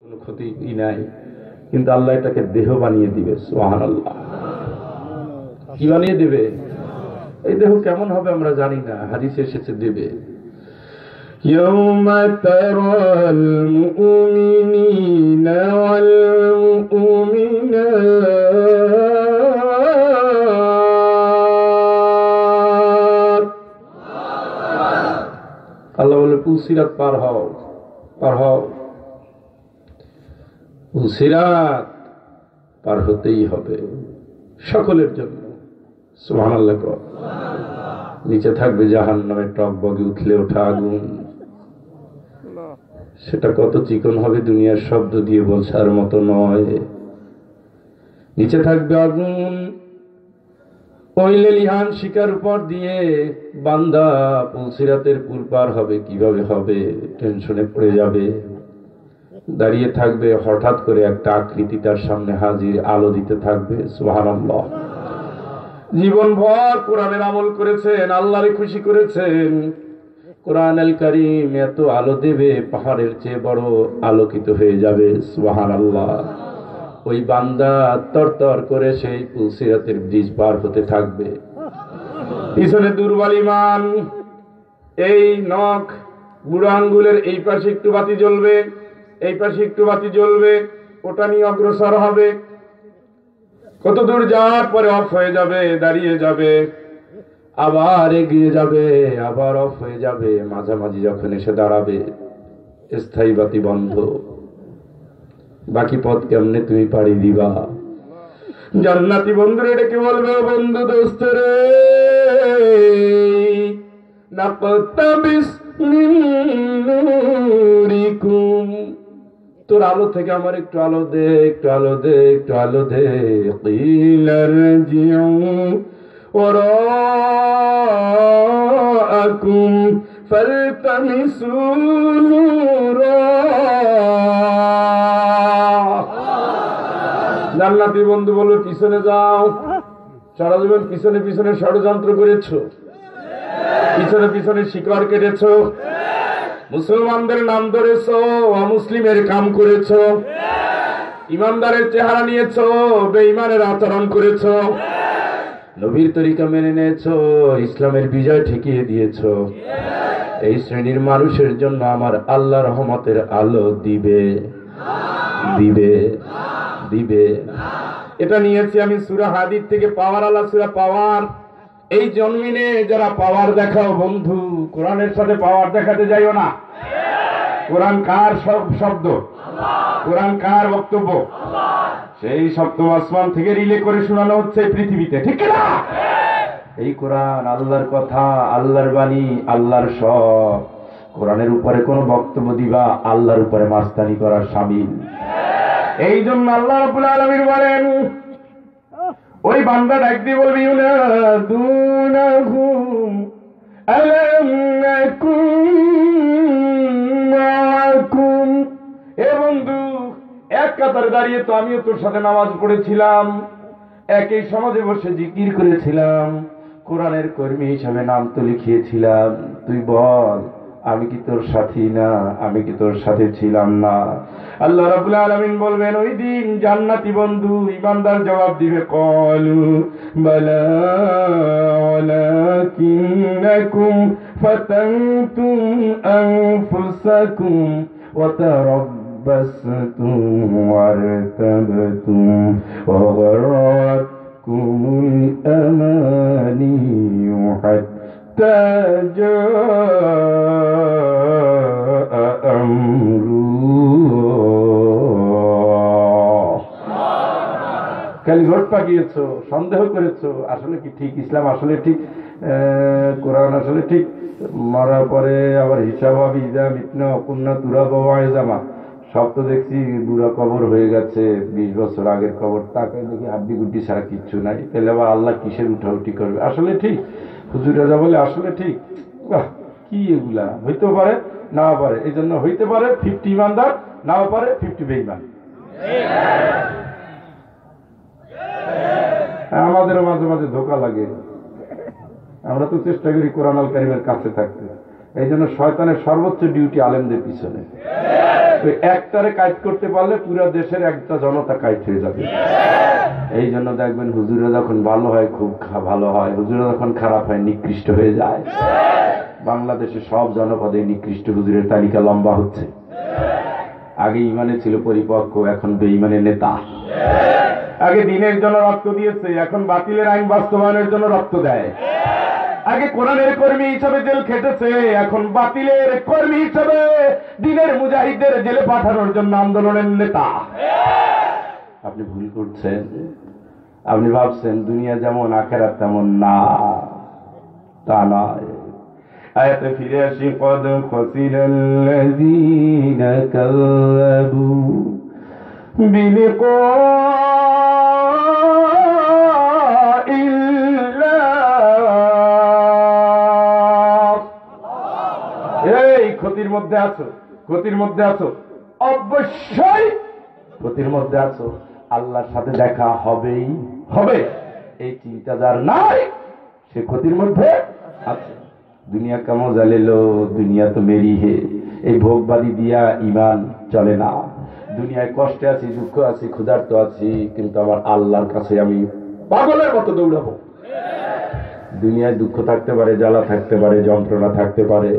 কোনো ক্ষতি নাই, কিন্তু আল্লাহ এটাকে দেহ বানিয়ে দিবে। সুবহানাল্লাহ। কি বানিয়ে দিবে? এই দেহ কেমন হবে আমরা জানি না, হাদিসে এসেছে দেবে। ইয়াউমা তারাল মুমিনিনা ওয়াল মুমিনাত। আল্লাহ বলে পুলসিরাত পার হও, পার হও। পুলসিরাত পার হতেই হবে সকলের জন্য। সুবহানাল্লাহ। নিচে থাকবে জাহান্নামের টকবগে উঠলে ওঠা আগুন। সেটা কত চিকন হবে দুনিয়ার শব্দ দিয়ে বোঝার মতো নয়। নিচে থাকবে আগুন। ওই লেলিহান শিকার উপর দিয়ে বান্দা পুলসিরাতের পুল পার হবে, কিভাবে হবে টেনশনে পড়ে যাবে। দাঁড়িয়ে থাকবে, হঠাৎ করে একটা আকৃতি তার সামনে হাজির, আলো দিতে থাকবে। সুবহানাল্লাহ। জীবন ভর কোরআনের আমল করেছেন, আল্লাহরে খুশি করেছেন, কোরআনুল কারীম এত আলো দেবে পাহাড়ের চেয়ে বড় আলোকিত হয়ে যাবে। সুবহানাল্লাহ। ওই বান্দা তরতর করে সেই পুলসিরাতের ব্রিজ পার হতে থাকবে। পিছনে দুর্বল ঈমান, এই নখ বুড়ো আঙ্গুলের এই পাশে একটু বাতি জ্বলবে, এই পাশে একটু বাতি জ্বলবে, ওটা নিয়ে অগ্রসর হবে। কত দূর যাওয়ার পরে অফ হয়ে যাবে, দাঁড়িয়ে যাবে, আবার এগিয়ে যাবে, আবার অফ হয়ে যাবে। মাঝামাঝি যখন এসে দাঁড়াবে, স্থায়ী বাতি বন্ধ। বাকি পথ কেমনে তুমি পাড়ি দিবা? জান্নাতি বন্ধুরে ডেকে বলবে, বন্ধু দোস্ত রে, নাকতাবিস মিন নূরিকুম, তোর আলো থেকে আমার একটু আলো দে, একটু আলো দে, একটু আলো দে। কিলারজিউ ওয়ারাআকুম ফালতামিসু নূরা। জান্নাতি বন্ধু বলল, পিছনে যাও। সারা জীবন পিছনে পিছনে ষড়যন্ত্র করেছো, পিছনে পিছনে শিকড় কেটেছো, মুসলমানদের নাম ধরেছো, অমুসলিমের কাম করেছো, ইমানদারের চেহারা নিয়েছো, বেঈমানের আচরণ করেছো, নবীর তরিকা মেনে নিয়েছো, ইসলামের বিজয় ঠেকিয়ে দিয়েছো। এই শ্রেণীর মানুষের জন্য আমার আল্লাহ রহমতের আলো দিবে, দিবে, দিবে। এটা নিয়েছি আমি সূরা হাদীদ থেকে, পাওয়ার আল্লাহ সূরা পাওয়ার। এই জন্মিনে যারা পাওয়ার দেখাও বন্ধু, কোরআনের সাথে পাওয়ার দেখাতে যাইও না। কোরআন কার শব্দ? কোরআন কার বক্তব্য? সেই সপ্তম আসমান থেকে রিলে করে শোনানো হচ্ছে পৃথিবীতে, ঠিক না? এই কোরআন আল্লাহর কথা, আল্লাহর বাণী, আল্লাহর সব। কোরআনের উপরে কোনো বক্তব্য দিবা, আল্লাহর উপরে মাস্তানি করার শামিল। এই জন্য আল্লাহ রাব্বুল আলামিন বলেন, ওই বান্দা ডাক দিয়ে বলবি, ইউনাদুনাহুম আলাম নাকুম মাআকুম। এ বন্ধু, এক কাতারে দাঁড়িয়ে তো আমিও তোর সাথে নামাজ পড়েছিলাম, একই সমাজে বসে জিকির করেছিলাম, কোরআনের কর্মী হিসাবে নাম তো লিখিয়েছিলাম। তুই বল, আমি কি তোর সাথী না? আমি কি তোর সাথে ছিলাম না? আল্লাহ রাব্বুল আলামিন বলবেন, ওই দিন জান্নাতি বন্ধু ঈমানদার জবাব দিবে, ক্বালু বালা ওয়ালাকিন্নাকুম ফাতানতুম আনফুসাকুম ওয়া তারাব্বাসতুম ওয়ারতাবতুম ওয়া গরাতকুমুল আমানিয়্যু হাত্তা জাআ আমরুল্লাহ। খালি ভোট পাকিয়েছো, সন্দেহ করেছো, আসলে কি ঠিক? ইসলাম আসলে ঠিক? কোরআন আসলে ঠিক? মরার পরে আবার হিসাব হবে, ইজা মিতনা কুন্না তুরাবা ওয়া ইজামা। সব তো দেখছি বুড়া কবর হয়ে গেছে, 20 বছর আগের কবর, তাকে দেখি হাড্ডি গুড্ডি ছাড়া কিচ্ছু নাই। তাহলে আবার আল্লাহ কিসের উঠাউঠি করবে? আসলে ঠিক? হুজুর রাজা বলে আসলে ঠিক। কি এগুলা? হইতেও পারে, নাও পারে। এই জন্য হইতে পারে 50 ইমানদার, নাও পারে 50 বেঈমান। আমাদেরও মাঝে মাঝে ধোকা লাগে। আমরা তো চেষ্টা করি কোরআনুল কারীমের কাছে থাকতে। এই জন্য শয়তানের সর্বোচ্চ ডিউটি আলেমদের পিছনে। ওই একটারে কাজ করতে পারলে পুরো দেশের একটা জনতা কাজ হয়ে যাবে। এই জন্য দেখবেন হুজুরা যখন ভালো হয় খুব ভালো হয়, হুজুরা যখন খারাপ হয় নিকৃষ্ট হয়ে যায়। বাংলাদেশে সব জনপদে নিকৃষ্ট হুজুরের তালিকা লম্বা হচ্ছে। আগে ইমানে ছিল পরিপক্ক, এখন বেঈমানের নেতা। আগে দিনের জন্য রক্ত দিয়েছে, এখন বাতিলের আইন বাস্তবায়নের জন্য রক্ত দেয়। আগে কোরআনের কর্মী হিসাবে জেল খেটেছে, এখন বাতিলের কর্মী হিসাবে দিনের মুজাহিদদের জেলে পাঠানোর জন্য আন্দোলনের নেতা। আপনি ভুল করছেন। আপনি ভাবছেন দুনিয়া যেমন আখেরাত তেমন না, তা নয়। আয়াতে ফিরে আসি, কদ খাসিরাল্লাযীনা কাযাবু বিলিকাইল্লাহ। এই ক্ষতির মধ্যে আছো, ক্ষতির মধ্যে আছো, অবশ্যই ক্ষতির মধ্যে আছো। আল্লাহর সাথে দেখা হবেই হবে, এই চিন্তা যার নাই সে ক্ষতির মধ্যে আছে। দুনিয়া কেমন জালিল, দুনিয়া তো মেরি হে। এই ভোগবাদী দিয়া ইমান চলে না। দুনিয়ায় কষ্টে আছি, দুঃখ আছি, ক্ষুধার্ত আছি, কিন্তু আমার আল্লাহর কাছে আমি পাগলের মতো দৌড়াবো। দুনিয়ায় দুঃখ থাকতে পারে, জ্বালা থাকতে পারে, যন্ত্রণা থাকতে পারে,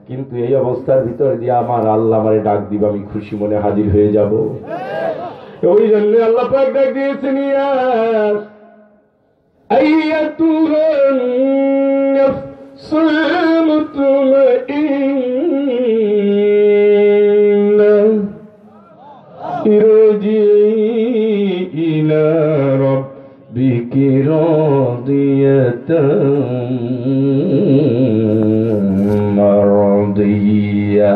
কিন্তু এই অবস্থার ভিতর দিয়ে আমার আল্লাহ আমারে ডাক দিবে, আমি খুশি মনে হাজির হয়ে যাব। ওই জন্য আল্লাহ পাক ডাক দিয়েছেন, ইয়া আইয়াতুহান নাফসুল মুতমাইন্না ইরজিই ইলা রাব্বিকি রাদিয়াতাম মারদিয়া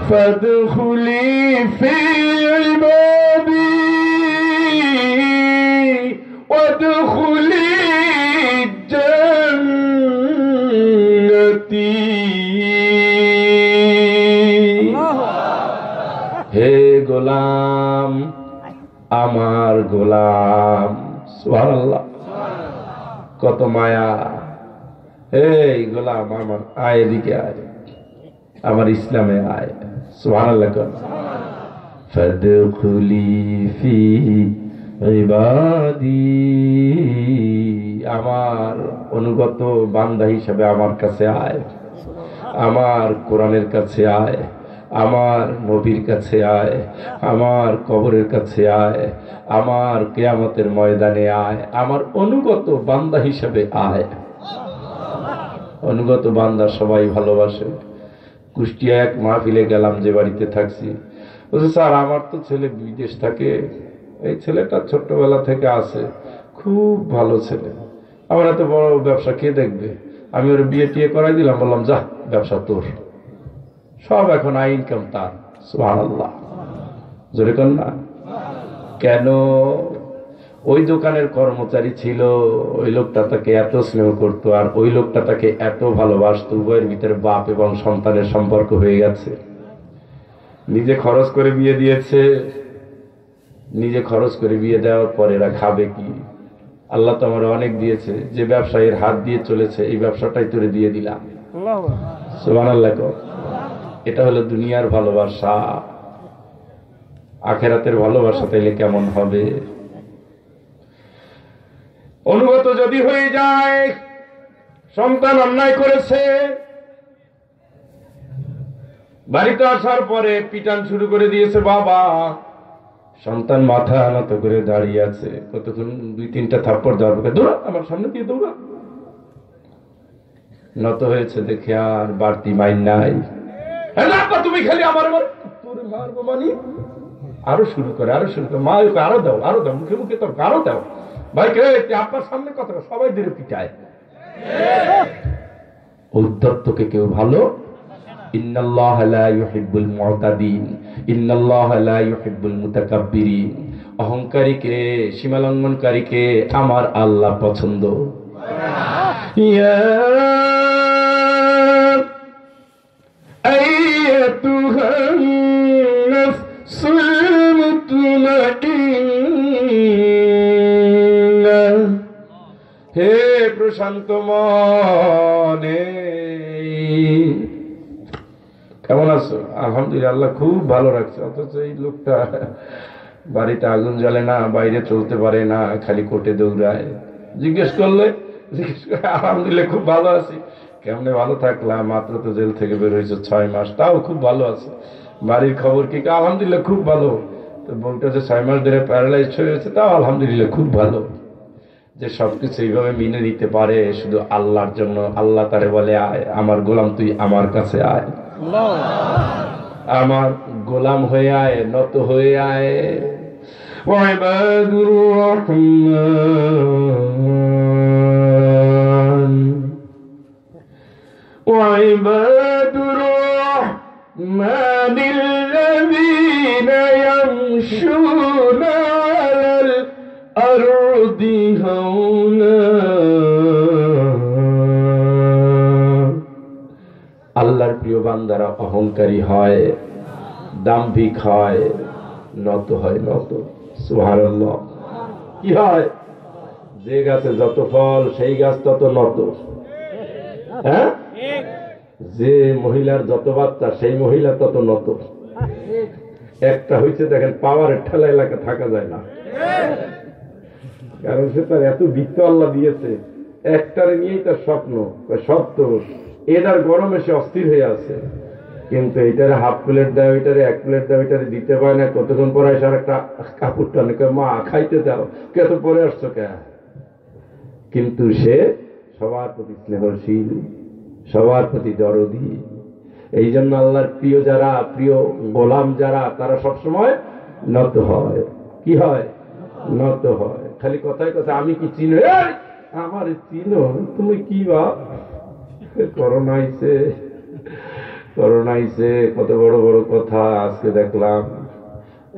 ফাদখুলি ফি ইবাদি ওয়াদখুলি জান্নাতি। হে গোলাম, আমার গোলাম, সুবহানাল্লাহ, কত মায়া। এই গোলাম আমার, আয় এদিকে আয়, আমার ইসলামে আয়। সুবহানাল্লাহ। ফাদখুলি ফি ইবাদি, আমার অনুগত বান্দা হিসেবে আমার কাছে আয়, আমার কোরআনের কাছে আয়, আমার নবীর কাছে আয়, আমার কবরের কাছে আয়, আমার কিয়ামতের ময়দানে আয়, আমার অনুগত বান্দা হিসেবে আয়। অনুগত বান্দা সবাই ভালোবাসে। কুষ্টিয়া এক মাহফিলে গেলাম, যে বাড়িতে থাকছি, বলছে স্যার আমার তো ছেলে বিদেশ থাকে, এই ছেলেটা ছোট্টবেলা থেকে আছে, খুব ভালো ছেলে, আমার এত বড় ব্যবসা কে দেখবে? আমি ওর বিয়ে টিয়ে করাই দিলাম, বললাম যা, ব্যবসা তোর, সব এখন আই ইনকাম তার। সুবহানাল্লাহ, জোরে কর না। কেন? ওই দোকানের কর্মচারী ছিল, ওই লোকটা তাকে এত স্নেহ করতো, আর ওই লোকটা তাকে এত ভালোবাসতো, উভয়ের ভিতরে বাপ এবং সন্তানের সম্পর্ক হয়ে গেছে। নিজে খরচ করে বিয়ে দিয়েছে, নিজে খরচ করে বিয়ে দেওয়ার পর এরা খাবে কি? আল্লাহ তো আমার অনেক দিয়েছে, যে ব্যবসায়ীর হাত দিয়ে চলেছে এই ব্যবসাটাই তোরে দিয়ে দিলাম। সুবহানাল্লাহ। এটা হলো দুনিয়ার ভালোবাসা। আখেরাতের ভালোবাসা তাইলে কেমন হবে? অনুগত যদি হয়ে যায়, সন্তান অন্যায় করেছে, বাড়িতে আসার পরে পিটান শুরু করে দিয়েছে বাবা, সন্তান মাথা নত করে দাঁড়িয়ে আছে, কতক্ষণ 2-3টা থাপ্পড় দেওয়ার পরে দৌড়া, আমার সামনে দিয়ে দৌড়া। নত হয়েছে দেখে আর বাড়তি মাইন নাই। তুমি খালি আমার মারবো মানি, আরো শুরু করে, আরো শুরু করে, মা আরো দাও, আরো দাও, মুখে মুখে তোর আরো দাও। ভাই আপনার সামনে কথা, সবাই ধীরে পিটায়। উদ্ধতকে কেউ ভালো, ইন্নাল্লাহ লা ইউহিব্বুল মুতাদিন, ইন্নাল্লাহ লা ইউহিব্বুল মুতাকাব্বিরিন। অহংকারীকে, সীমালঙ্ঘনকারীকে আমার আল্লাহ পছন্দ। ইয়া আইয়াতুহান নাফসুল মুতমাইন্না, হে প্রশান্ত মনে, কেমন আছো? আছো? আলহামদুলিল্লাহ, আল্লাহ খুব ভালো রাখছে। অথচ এই লোকটা বাড়িতে আগুন জ্বলে না, বাইরে চলতে পারে না, খালি কোর্টে দৌড়ায়। জিজ্ঞেস করলে আলহামদুলিল্লাহ খুব ভালো আছি। কেমনে ভালো থাকলাম? মাত্র তো জেল থেকে বের হয়েছে 6 মাস, তাও খুব ভালো আছে। বাড়ির খবর কি? আলহামদুলিল্লাহ খুব ভালো। তো বউটা যে 6 মাস ধরে প্যারালাইজ হয়েছে, তাও আলহামদুলিল্লাহ খুব ভালো। যে সবকিছু এইভাবে মেনে নিতে পারে শুধু আল্লাহর জন্য। আল্লাহ তারে বলে, আয় আমার গোলাম, তুই আমার কাছে আয়, আমার গোলাম হয়ে আয়, নত হয়ে আয়। ওয়াইবাদুর রহমান ওয়াইবাদুর রহমানিল্লাযীনা ইয়ামশুনা আলাল আরদি হাওনা। আল্লাহর প্রিয় বান্দারা অহংকারী হয়, দাম্ভিক হয়, নত হয়, নত। সুবহানাল্লাহ। কি হয়? যে গাছে যত ফল সেই গাছ তত নত। হ্যাঁ, যে মহিলার যত বাচ্চা সেই মহিলা তত নত। একটা হয়েছে দেখেন, পাওয়ারের ঠেলা এলাকা থাকা যায় না, কারণ সে তার এত বৃত্ত আল্লাহ দিয়েছে, একটারে নিয়েই তার স্বপ্ন। সত্য এটার গরমে সে অস্থির হয়ে আছে, কিন্তু এটারে হাফ প্লেট দেয়, ওইটারে 1 প্লেট দেয়, ওইটারে দিতে পারে না। কতক্ষণ পরে এসে একটা কাপড় টানে, মা খাইতে দাও, কত পরে আসছো কে? কিন্তু সে সবার প্রতি স্নেহশীল, সবার প্রতি দরদি। এই জন্য আল্লাহর প্রিয় যারা, প্রিয় গোলাম যারা, তারা সবসময় নত হয়। কি হয়? নত হয়। খালি কথায় কথায় আমি কি চিনো? আমার চিনো? তুমি কি বা? করোনা আইছে, কত বড় বড় কথা। আজকে দেখলাম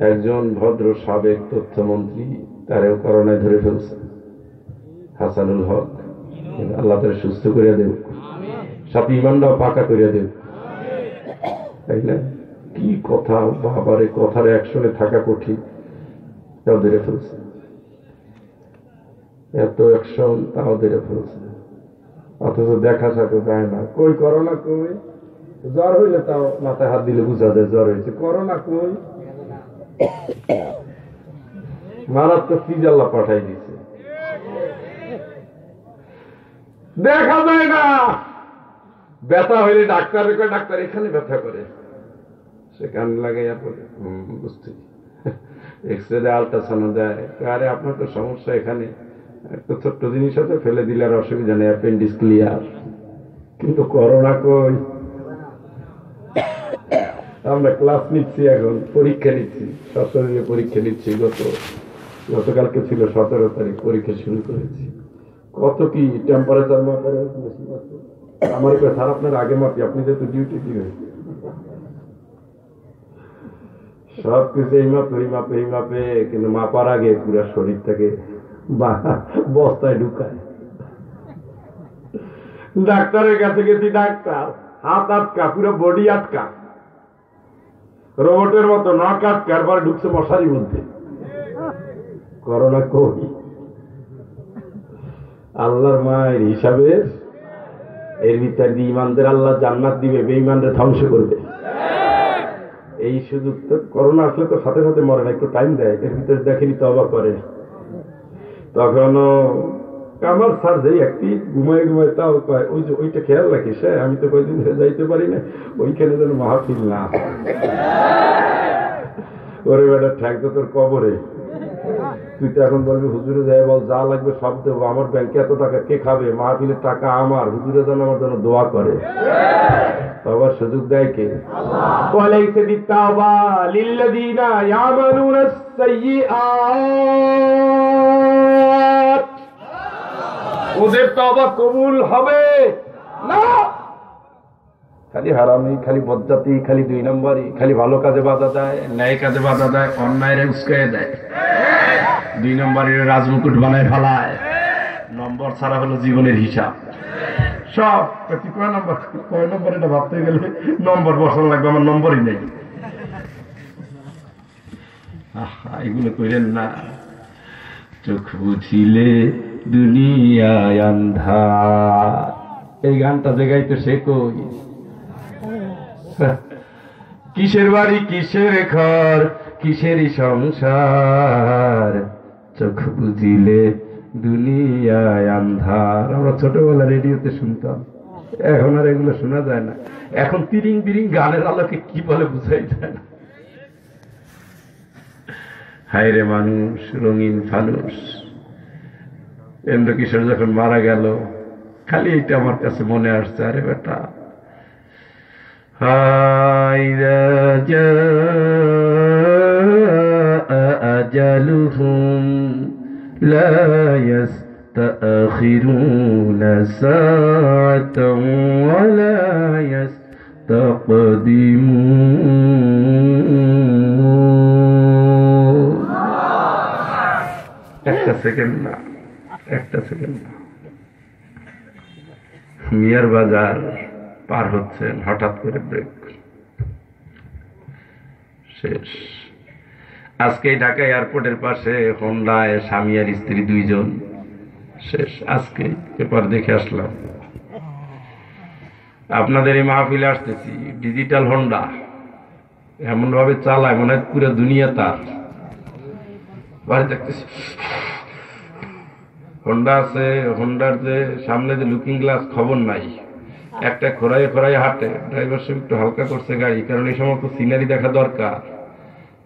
একজন ভদ্র সাবেক তথ্যমন্ত্রী, তারেও করোনায় ধরে ফেলছে, হাসানুল হক। আল্লাহ তারা সুস্থ করিয়া দেব, সাথে ইমানটাও পাকা করিয়া দেব, তাই না? কি কথা বাবারে, কথার অ্যাকশনে থাকা কঠিন, তাও ধরে ফেলছে। এত অ্যাকশন, তাও ধরে ফেলছে। অথচ দেখা সাথে যায় না। কই করোনা কই? জ্বর হইলে তাও মাথায় হাত দিলে বুঝা যায় জ্বর হয়েছে। করোনা কই? মারাত্মক কি আল্লাহ পাঠাই দিছে, দেখা যায় না। ব্যথা হইলে ডাক্তারের কয়, ডাক্তার এখানে ব্যথা করে, সে কান লাগাইয়া পড়ে, বুঝতে এক্সরে আল্ট্রাসাউন্ড দেয়। আরে আপনার তো সমস্যা এখানে, একটা ছোট্ট জিনিস আছে, ফেলে দিলে আর অসুবিধা নেই, অ্যাপেন্ডিক্স ক্লিয়ার। কিন্তু করোনা কই? আমরা ক্লাস নিচ্ছি, এখন পরীক্ষা নিচ্ছি, সশরীরে পরীক্ষা নিচ্ছি। গতকালকে ছিল 17 তারিখ, পরীক্ষা শুরু করেছি। কত কি টেম্পারেচার মাপে আমার স্যার, আপনার আগে মাপি, আপনি যেহেতু ডিউটি দিয়ে সব কিছু এই মাপে, কিন্তু মাপার আগে পুরো শরীরটাকে বস্তায় ঢুকায়। ডাক্তারের কাছে গেছি, ডাক্তার হাত আটকা, পুরো বডি আটকা, রোবটের মতো নাক আটকা, একবার ঢুকছে মশারির মধ্যে। করোনা কই? আল্লাহর মায়ের হিসাবে এর ভিতরে দিয়ে ইমানদের আল্লাহ জান্নাত দিবে, বেঈমানদের ধ্বংস করবে। এই সুযোগ তো, করোনা আসলে তো সাথে সাথে মরে না, একটু টাইম দেয়। এর ভিতরে দেখেনি তওবা করে, তখনও আমার স্যার যেই একটি ঘুমায় তাও কয়, ওই যে ওইটা খেয়াল রাখিস, আমি তো কয়দিন ধরে যাইতে পারি না, ওইখানে যেন মাহফিল না। ওরে বেটা, ঠেক তো তোর কবরে। তুই তো এখন বলবি হুজুরে যাই বল, যা লাগবে সব দেবো, আমার ব্যাংকে এত টাকা কে খাবে, মাহফিলের টাকা আমার, হুজুরে যেন আমার জন্য দোয়া করে। তবার সুযোগ দেয় কে? ওয়ালাইসা বিত্তাওবা লিল্লাযীনা ইয়ামালুনাস সাইয়্যাত, ওদের তওবা কবুল হবে না। খালি হারামি, খালি বজ্জাতি, খালি 2 নম্বরই, খালি ভালো কাজে বাধা দেয়, ন্যায় কাজে বাধা দেয়, অন্যায় উস্কাইয়ে দেয়, 2 নম্বরের রাজমুকুট বানায় ফেলায়। নম্বর ছাড়া হলো জীবনের হিসাব সব। কয় নম্বর এটা ভাবতে গেলে নম্বর বসানো লাগবে, আমার নম্বরই নেই। এগুলো কইলেন না। চোখ বুঝিলে দুনিয়ায় আন্ধার, এই গানটা যে গাইতে সে কই? কিসের বাড়ি কিসের ঘর কিসেরই সংসার, চোখ বুঝিলে দুনিয়ায় আন্ধার। আমরা ছোটবেলা রেডিওতে শুনতাম, এখন আর এগুলো শোনা যায় না। এখন তিরিং বিরিং গানের আলোকে কি বলে বুঝাই যায় না। হায় রে মানুষ রঙিন ফানুষ। ইন্দ্রকিশোর যখন মারা গেল, খালি এটা আমার কাছে মনে আসছে, আরে বেটা আজালুহুম লা ইস্তাখিরুনা সাআতান ওয়া লা ইস্তাকদিমুন। একটা সেকেন্ড না, একটা সেকেন্ড না। মিয়ার বাজার পার হচ্ছেন, হঠাৎ করে ব্রেক, শেষ। আজকে ঢাকা এয়ারপোর্টের পাশে হোন্ডায় স্বামী আর স্ত্রী দুইজন শেষ। আজকে পেপার দেখে আসলাম। আপনাদের এই মাহফিলে আসতেছি, ডিজিটাল হোন্ডা এমন ভাবে চালায় মনে হয় পুরো দুনিয়া তার। বাড়ি দেখতেছি হোন্ডা আছে, হোন্ডার যে সামনে যে লুকিং গ্লাস খবর নাই, একটা খোরাই খোরাই হাঁটে। ড্রাইভার সাহেব একটু হালকা করছে গাড়ি, কারণ এই সমস্ত সিনারি দেখা দরকার।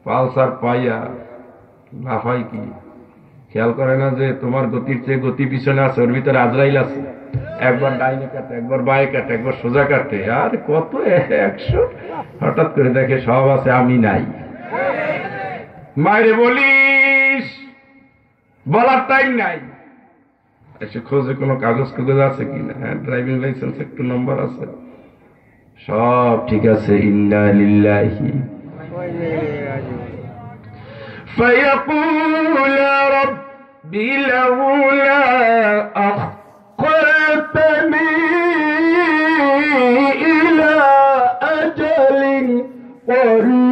পালসার পাইয়া লাফাই কি খেয়াল করে না যে তোমার গতির চেয়ে গতি পিছনে আছে, ওর ভিতরে আজরাইল আছে। একবার ডাইনে কাটে, একবার বাঁয়ে কাটে, একবার সোজা কাটে, আর কত 100। হঠাৎ করে দেখে সব আছে, আমি নাই। মায়েরে বলিস, বলার টাইম নাই। এসে খোঁজে কোনো কাগজ কাগজ আছে কিনা, হ্যাঁ ড্রাইভিং লাইসেন্স একটু নম্বর আছে, সব ঠিক আছে। ইন্না লিল্লাহি ফায়াকুল রাব্বি লাউলা আখরতনি ইলা আজালিন করিব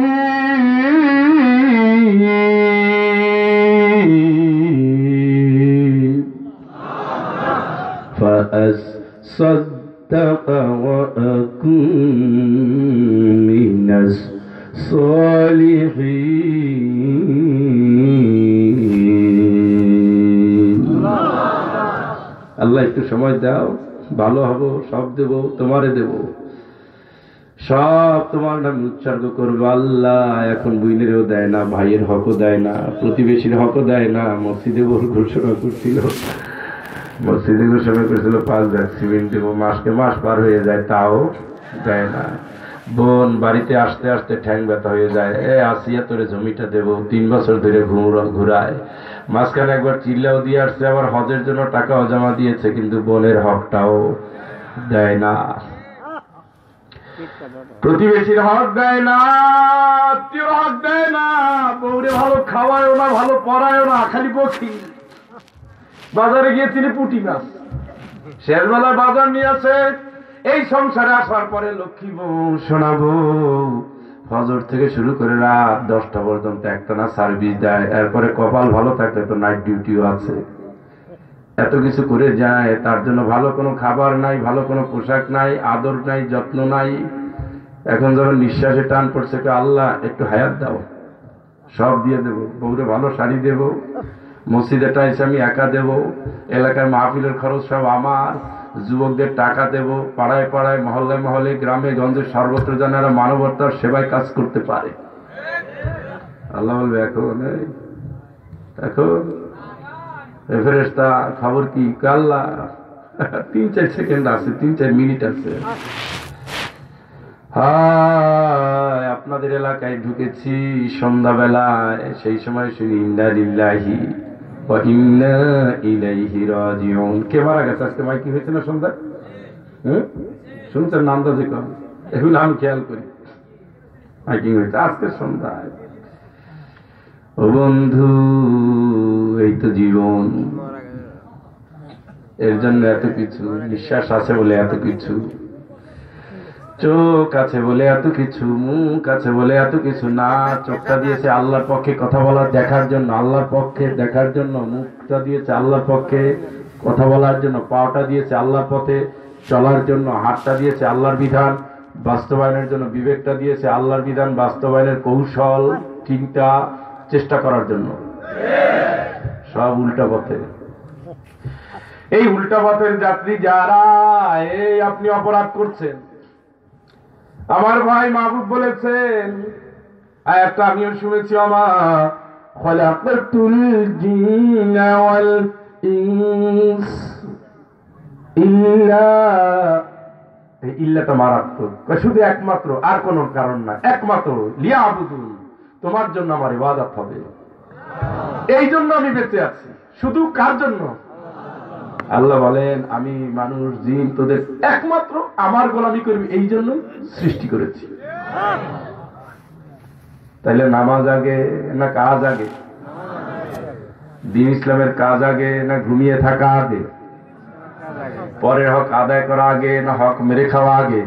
فأصدق وأكن من الصالحين। আল্লাহ একটু সময় দাও, ভালো হব, সব দেব, তোমারে দেব, সব তোমার নামে উৎসর্গ করবো। আল্লাহ এখন বুইনেরও দেয় না, ভাইয়ের হকও দেয় না, প্রতিবেশীর হকও দেয় না। মসজিদে বহু ঘোষণা করছিল, মসজিদে ঘোষণা করেছিল 5 ব্যাগ সিমেন্ট দেবো, মাসকে মাস পার হয়ে যায়, তাও দেয় না। বোন বাড়িতে আসতে আসতে ঠ্যাং ব্যথা হয়ে যায়, আসিয়া তোরে জমিটা দেবো, 3 বছর ধরে ঘুরায়। মাঝখানে একবার চিল্লাও দিয়ে আসছে, আবার হজের জন্য টাকাও জমা দিয়েছে, কিন্তু বোনের হকটাও দেয় না, প্রতিবেশীর হক দেয় না, আত্মীয়র হক দেয় না। বউরে ভালো খাওয়ায়ও না, ভালো পড়ায়ও না, খালি বকি। বাজারে গিয়েছিলি পুঁটি মাছ, শেষবেলা বাজার নিয়ে আসে। এই সংসারে আসার পরে লক্ষ্মী বউ শোনাবো, ফজর থেকে শুরু করে রাত 10টা পর্যন্ত একটানা সার্ভিস দেয়। এরপরে কপাল ভালো থাকলে তো নাইট ডিউটিও আছে। এত কিছু করে যায়, তার জন্য ভালো কোনো খাবার নাই, ভালো কোনো পোশাক নাই, আদর নাই, যত্ন নাই। এখন যখন নিঃশ্বাসে টান পড়ছে, আল্লাহ একটু হায়াত দাও, সব দিয়ে দেবো, বউরে ভালো শাড়ি দেবো, মসজিদেটা এসে আমি একা দেব, এলাকায় মাহফিলের খরচ সব আমার, যুবকদের টাকা দেব, পাড়ায় পাড়ায় মহল্লায় মহল্লায় গ্রামে গঞ্জে সর্বত্র যেন এরা মানবতার সেবায় কাজ করতে পারে। আল্লাহ বলবে এখন এখন ফেরেশতা খবর কি? আল্লাহ 3-4 সেকেন্ড আছে, 3-4 মিনিট আছে। হায়, আপনাদের এলাকায় ঢুকেছি সন্ধ্যাবেলায়, সেই সময় শুনি ইন্না লিল্লাহি ওয়া ইন্না ইলাইহি রাজিউন। কে মারা গেছে আজকে? মাইকি হয়েছে না সন্ধ্যা? শুনছেন না? আন্দাজে কম, এগুলো আমি খেয়াল করি। মাইকিং হয়েছে আজকে সন্ধ্যায়। ও বন্ধু, এই তো জীবন, এর জন্য এত কিছু, নিঃশ্বাস আছে বলে এত কিছু, চোখ আছে বলে এত কিছু, মুখ আছে বলে এত কিছু। না, চোখটা দিয়েছে আল্লাহর পক্ষে কথা বলার, দেখার জন্য, আল্লাহর পক্ষে দেখার জন্য। মুখটা দিয়েছে আল্লাহর পক্ষে কথা বলার জন্য। পাওটা দিয়েছে আল্লাহর পথে চলার জন্য। হাতটা দিয়েছে আল্লাহর বিধান বাস্তবায়নের জন্য বিবেকটা দিয়েছে, আল্লাহর বিধান বাস্তবায়নের কৌশল চিন্তা চেষ্টা করার জন্য। সব উল্টা পথে। এই উল্টা পথের যাত্রী যারা, এই আপনি অপরাধ করছেন। আমার ভাই মাহবুব বলেছেন, আয়াতটা আমিও শুনেছি, আমার খলাকাতুল জিন্না ওয়াল ইনস ইল্লা, এই ইল্লাটা মারাত্মক, শুধু একমাত্র, আর কোন কারণ না, একমাত্র লিয়াবুদুন, তোমার জন্য আমার ইবাদত হবে, এই জন্য আমি বেঁচে আছি। শুধু কার জন্য? আল্লাহ বলেন, আমি মানুষ জিন তোদের একমাত্র আমার গোলামি করবি, এই জন্য সৃষ্টি করেছি। তাইলে নামাজ আগে না কাজ আগে? দ্বীন ইসলামের কাজ আগে না ঘুমিয়ে থাকা আগে? পরের হক আদায় করা আগে না হক মেরে খাওয়া আগে?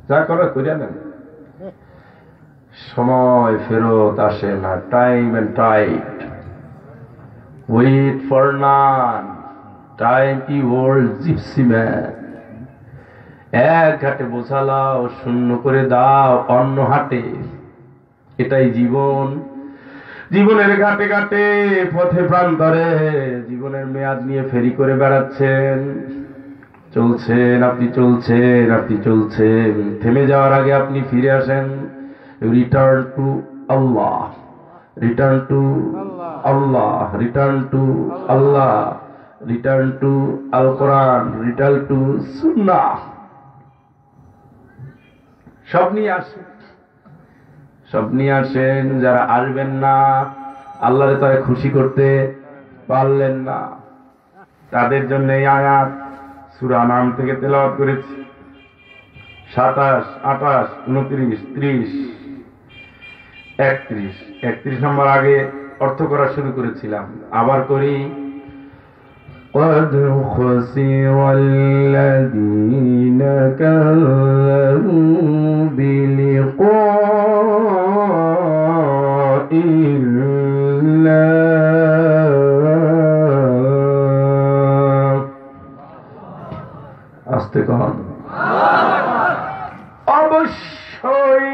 যা করা করিয়া নেন। সময় ফেরত আসে না, time and tide, wait for none, time ই ওল্ড জিপসি ম্যান। এক ঘাটে বোঝালাও, শূন্য করে দাও অন্য হাটে, এটাই জীবন। জীবনের ঘাটে ঘাটে পথে প্রান্তরে জীবনের মেয়াদ নিয়ে ফেরি করে বেড়াচ্ছেন, চলছেন, আপনি চলছেন, আপনি চলছেন। থেমে যাওয়ার আগে আপনি ফিরে আসেন। Return to Allah, return to Allah, return to Allah, return to Al Quran, return to সুন্নাহ। সব নিয়ে আসেন, সব নিয়ে আসেন। যারা আসবেন না, আল্লাহরে তারা খুশি করতে পারলেন না, তাদের জন্য এই আয়াত সূরা নাম থেকে তেলাওয়াত করেছি। 27, 28, 29, 30, 31 নম্বর আগে অর্থ করা শুরু করেছিলাম, আবার করি। قد خسر الذين كذبوا بلقاء الله। আস্তে কন। অবশ্যই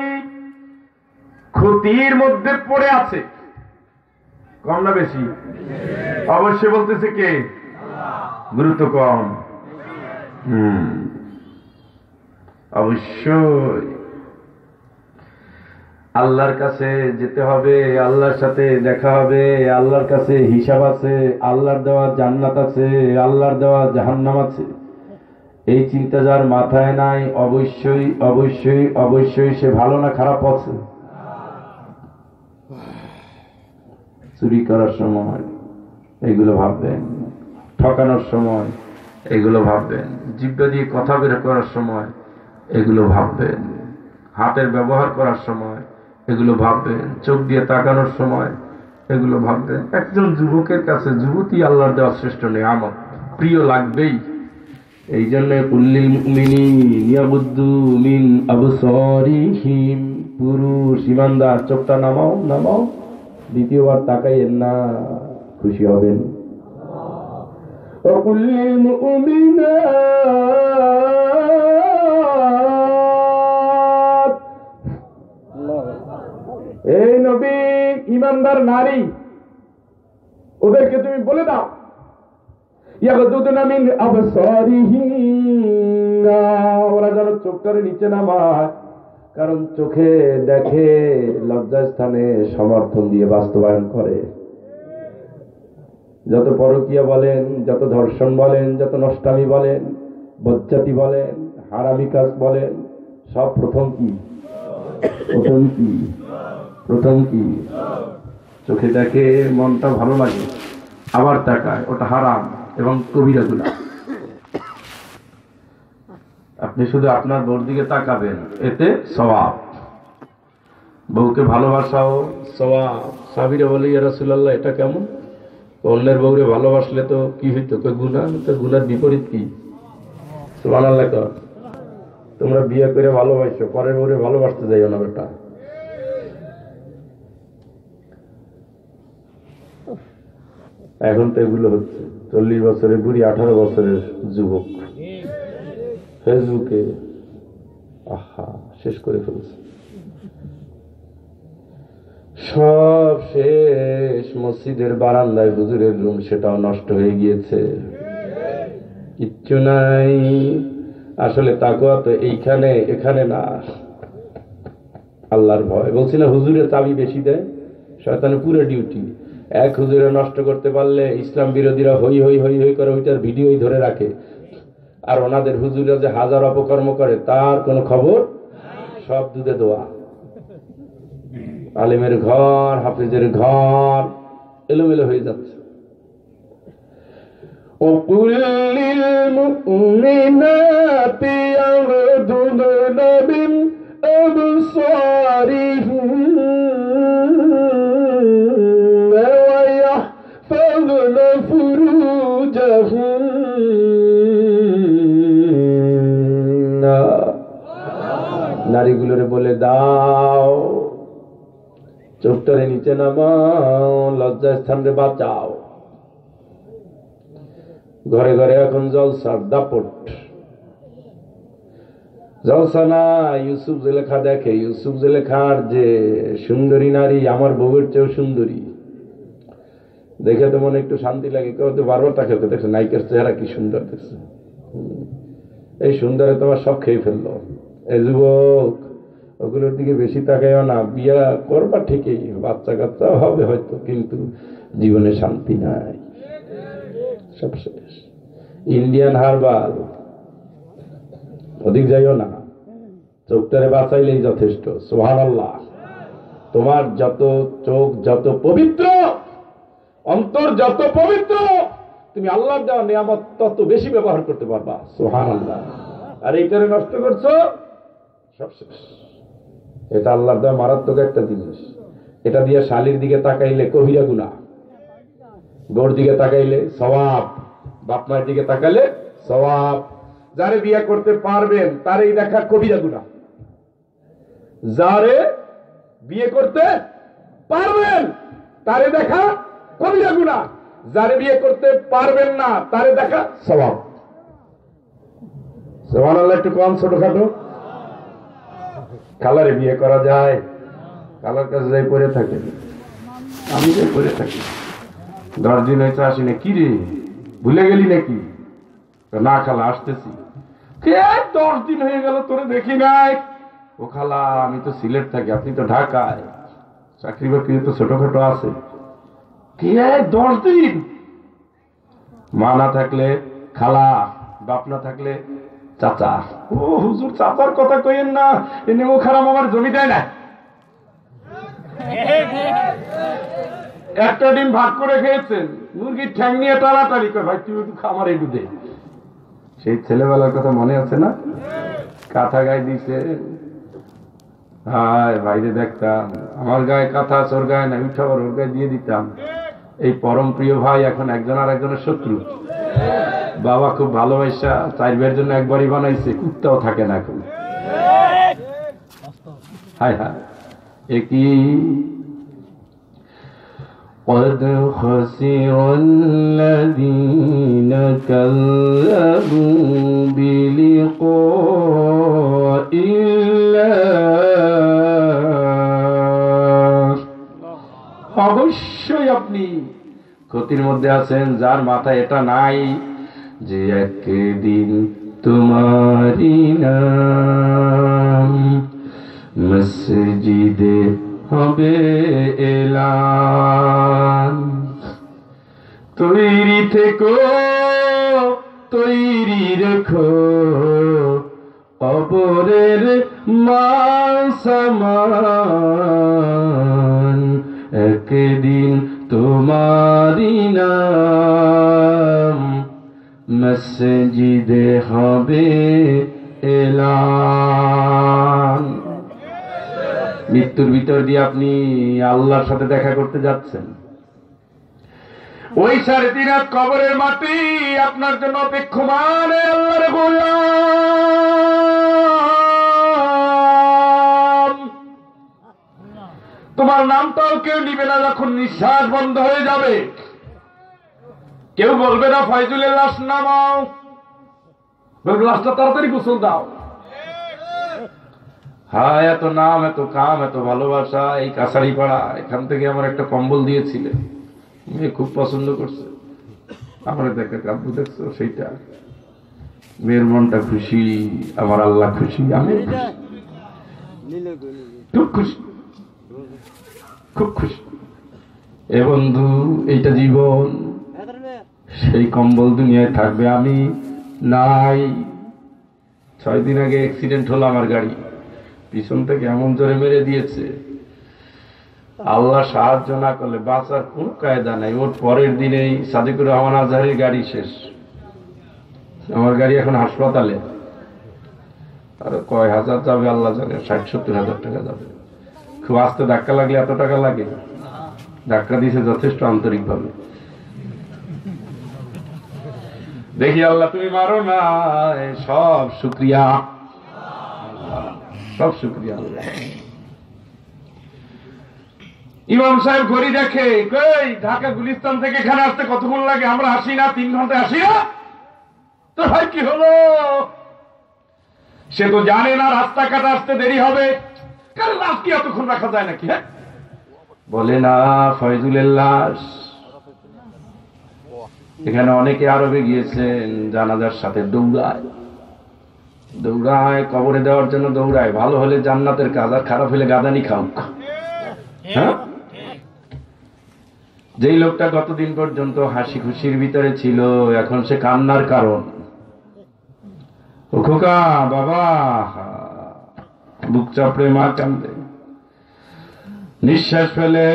ক্ষতির মধ্যে পড়ে আছে, কম না বেশি? অবশ্যই বলতেছে কে? গুরুত্ব কম। অবশ্যই আল্লাহর কাছে যেতে হবে, আল্লাহর সাথে দেখা হবে, আল্লাহর কাছে হিসাব আছে, আল্লাহর দেওয়া জান্নাত আছে, আল্লাহর দেওয়া জাহান্নাম আছে। এই চিন্তা যার মাথায় নাই, অবশ্যই অবশ্যই অবশ্যই সে ভালো না খারাপ আছে। চুরি করার সময় এগুলো ভাববেন, ঠকানোর সময় এগুলো ভাববেন, জিহ্বা দিয়ে কথা বের করার সময় এগুলো ভাববেন, হাতের ব্যবহার করার সময় এগুলো ভাববেন, চোখ দিয়ে তাকানোর সময় এগুলো ভাববেন। একজন যুবকের কাছে যুবতী আল্লাহর দেওয়া শ্রেষ্ঠ নিয়ামত, প্রিয় লাগবেই। এই জন্য কুল্লিল মুমিনিন ইয়াগুদ্দু মিন আবসারিহিম, পুরুষ ইমানদার চোখটা নামাও, নামাও, দ্বিতীয়বার তাকাইয়েন না, খুশি হবেন। কুল্লিল মুমিনাত, এই নবী ইমানদার নারী, ওদেরকে তুমি বলে দাও ইয়াগুদ্দুনা মিন আবসারিহিম, ওরা যেন চোখটারে নিচে নামায়, কারণ চোখে দেখে, লজ্জাস্থানে সমর্থন দিয়ে বাস্তবায়ন করে। যত পরকীয়া বলেন, যত ধর্ষণ বলেন, যত নষ্টামি বলেন, বজ্জাতি বলেন, হারামি কাজ বলেন, সব প্রথম কি? প্রথম কি? প্রথম কি? চোখে দেখে, মনটা ভালো লাগে, আবার তাকায়, ওটা হারাম এবং কবিরা গুনাহ। আপনি শুধু আপনার বউর দিকে তাকাবেন, এতে সওয়াব। বউকে ভালোবাসাও সওয়াব। সাহাবীরা বলে, ইয়া রাসূলুল্লাহ, এটা কেমন? অন্যের বউরে ভালোবাসলে তো কি হইতো? গুনাহ। তো গুনার বিপরীত কি? সুবহানাল্লাহ। তোমরা বিয়ে করে ভালোবাসো, পরের বউরে ভালোবাসতে যাইও না বেটা। এখন তো এগুলো হচ্ছে। 40 বছরের বুড়ি 18 বছরের যুবক। ফেসবুকে আহা শেষ করে ফেলছে, সব শেষ। মসজিদের বারান্দায় হুজুরের রুম, সেটাও নষ্ট হয়ে গিয়েছে, কিচ্ছু নাই। আসলে তাকওয়া তো এইখানে এখানে না, আল্লাহর ভয়। বলছি না হুজুরের চাবি বেশি দেয়, শয়তানের পুরো ডিউটি। এক হুজুরে নষ্ট করতে পারলে ইসলাম বিরোধীরা হই হই হই হই করে ওইটার ভিডিওই ধরে রাখে, আর ওনাদের হুজুরা যে হাজার অপকর্ম করে তার কোনো খবর, সব দুধে দোয়া। আলেমের ঘর, হাফিজের ঘর এলোমেলো হয়ে যাচ্ছে। وَقُلْ لِلْمُؤْمِنَاتِ يَغْضُضْنَ مِنْ أَبْصَارِهِنَّ وَيَحْفَظْنَ فُرُوجَهُنَّ। নারীগুলোরে বলে দাও চোখটারে নিচে নামাও, লজ্জাস্থানরে বাঁচাও। ঘরে ঘরে এখন জলসার দাপট, জলসা না। ইউসুফ জুলেখা দেখে, ইউসুফ জুলেখার যে সুন্দরী নারী, আমার বউয়ের চেয়েও সুন্দরী, দেখে তো মনে একটু শান্তি লাগে। কেউ তো বারবার তাকে দেখছে, নায়িকার চেহারা কি সুন্দর দেখছে, এই সুন্দরে তোমার সব খেয়ে ফেললো। এই যুবক, ওগুলোর দিকে বেশি তাকাইও না। বিয়া করবা ঠিকই, বাচ্চা কাচ্চা হবে হয়তো, কিন্তু জীবনে শান্তি নাই, সব শেষ। ইন্ডিয়ান হারবাল, অধিক যাইও না, চোখটারে বাঁচাইলেই যথেষ্ট। সুবহানাল্লাহ। তোমার যত চোখ যত পবিত্র, অন্তর যত পবিত্র, তুমি আল্লাহর দেওয়া নিয়ামত তত বেশি ব্যবহার করতে পারবা। সুবহানাল্লাহ। আর এইটারে নষ্ট করছো, সব শেষ। এটা আল্লাহর দেওয়া মারাত্মক একটা জিনিস। এটা দিয়ে শালির দিকে তাকাইলে কবিরা গুনাহ, বউর দিকে তাকাইলে সওয়াব, বাপ মায়ের দিকে তাকাইলে সওয়াব। যারে বিয়ে করতে পারবেন তারই দেখা কবিরা গুনাহ, যারে বিয়ে করতে পারবেন তারে দেখা কবিরা গুনাহ, যারে বিয়ে করতে পারবেন না তারে দেখা সওয়াব। সুবহানাল্লাহ। একটু কম ছোটখাটো। কালারে বিয়ে করা যায়, কালার কাছে যাই পড়ে থাকে, আমি যাই পড়ে থাকি। 10 দিন হয়েছে আসি না, কি রে ভুলে গেলি নাকি? না খালা আসতেছি। কে 10 দিন হয়ে গেল তোরে দেখি নাই? ও খালা আমি তো সিলেট থাকি, আপনি তো ঢাকায়, চাকরি বাকরি তো ছোটখাটো আছে। কে 10 দিন? মা না থাকলে খালা, বাপ না থাকলে চাচা। ও হুজুর চাচার কথা কইেন না, এনে ও খারাপ আমার জমি দেয় না। একটা ডিম ভাগ করে খেয়েছেন, মুরগির ঠ্যাং নিয়ে টানাটানি করে, ভাই তুই একটু আমার একটু দে। সেই ছেলেবেলার কথা মনে আছে না? কাঁথা গায়ে দিছে, হায় বাইরে দেখতাম, আমার গায়ে কাঁথা, ওর গায়ে না, উঠাবার ওর গায়ে দিয়ে দিতাম। এই পরম প্রিয় ভাই এখন একজন আর একজনের শত্রু। বাবা খুব ভালোবাসা 4 ভাইয়ের জন্য একবারই বানাইছে, কুত্তাও থাকে না এখন। হায় হায়, একই قد خسر الذين كذبوا بلقاء الله। অবশ্যই আপনি ক্ষতির মধ্যে আছেন যার মাথায় এটা নাই যে একদিন তোমারই নাম মসজিদে হবে এলান। তৈরি থেকো, তৈরি রেখো, কবরের মান সামান, একদিন তোমারই নাম মসজিদে হবে এলান। মৃত্যুর ভিতর দিয়ে আপনি আল্লাহর সাথে দেখা করতে যাচ্ছেন। ওই 3.5 হাত কবরের মাটি আপনার জন্য অপেক্ষমান। আল্লাহর গোলাম, তোমার নামটাও কেউ নিবে না যখন নিঃশ্বাস বন্ধ হয়ে যাবে। কেউ বলবে না ফয়জুলের লাশ নামাও, গ্লাসটা তাড়াতাড়ি গোসল দাও। হ্যাঁ, এত নাম, এত কাম, এত ভালোবাসা, এই কাছারি পাড়া, এখান থেকে আমার একটা কম্বল দিয়েছিলেন, মেয়ে খুব পছন্দ করছে। আমার দেখা কাব্য দেখছো সেইটা, মেয়ের মনটা খুশি, আমার আল্লাহ খুশি, আমি খুব খুশি, খুব খুশি। এ বন্ধু, এইটা জীবন, সেই কম্বল দুনিয়ায় থাকবে, আমি নাই। 6 দিন আগে অ্যাক্সিডেন্ট হলো আমার গাড়ি, পিছন থেকে এমন জোরে মেরে দিয়েছে, আল্লাহ সাহায্য না করলে বাঁচার কোন কায়দা নাই। ওর পরের দিনেই সাদিকুর রহমান আজহারের গাড়ি শেষ, আমার গাড়ি এখন হাসপাতালে। আর কয় হাজার যাবে আল্লাহ জানে, 60-70 হাজার টাকা যাবে। খুব আস্তে ধাক্কা লাগলে এত টাকা লাগে, ধাক্কা দিয়েছে যথেষ্ট আন্তরিক ভাবে। দেখি আল্লাহ তুমি মারো না, সব শুকরিয়া, সব শুকরিয়া আল্লাহ। ইমাম সাহেব ঘড়ি দেখে, কই ঢাকা গুলিস্তান থেকে এখানে আসতে কতক্ষণ লাগে? আমরা আসি না 3 ঘন্টায় আসি না? তো ভাই কি হলো? সে তো জানে না রাস্তাঘাট আসতে দেরি হবে, কারণ লাশ কি এতক্ষণ রাখা যায় নাকি? হ্যাঁ, বলে না ফয়জুলের লাশ। এখানে অনেকে আরবে গিয়েছেন, জানাজার সাথে দৌড়ায়, দৌড়ায় কবরে দেওয়ার জন্য দৌড়ায়। ভালো হলে জান্নাতের কাজ, আর খারাপ হলে গাদানি খাউক। হ্যাঁ, যেই লোকটা গতদিন পর্যন্ত হাসি খুশির ভিতরে ছিল, এখন সে কান্নার কারণ। ও খোকা, বাবা, বুক চাপড়ে মা কান্দে, নিঃশ্বাস ফেলে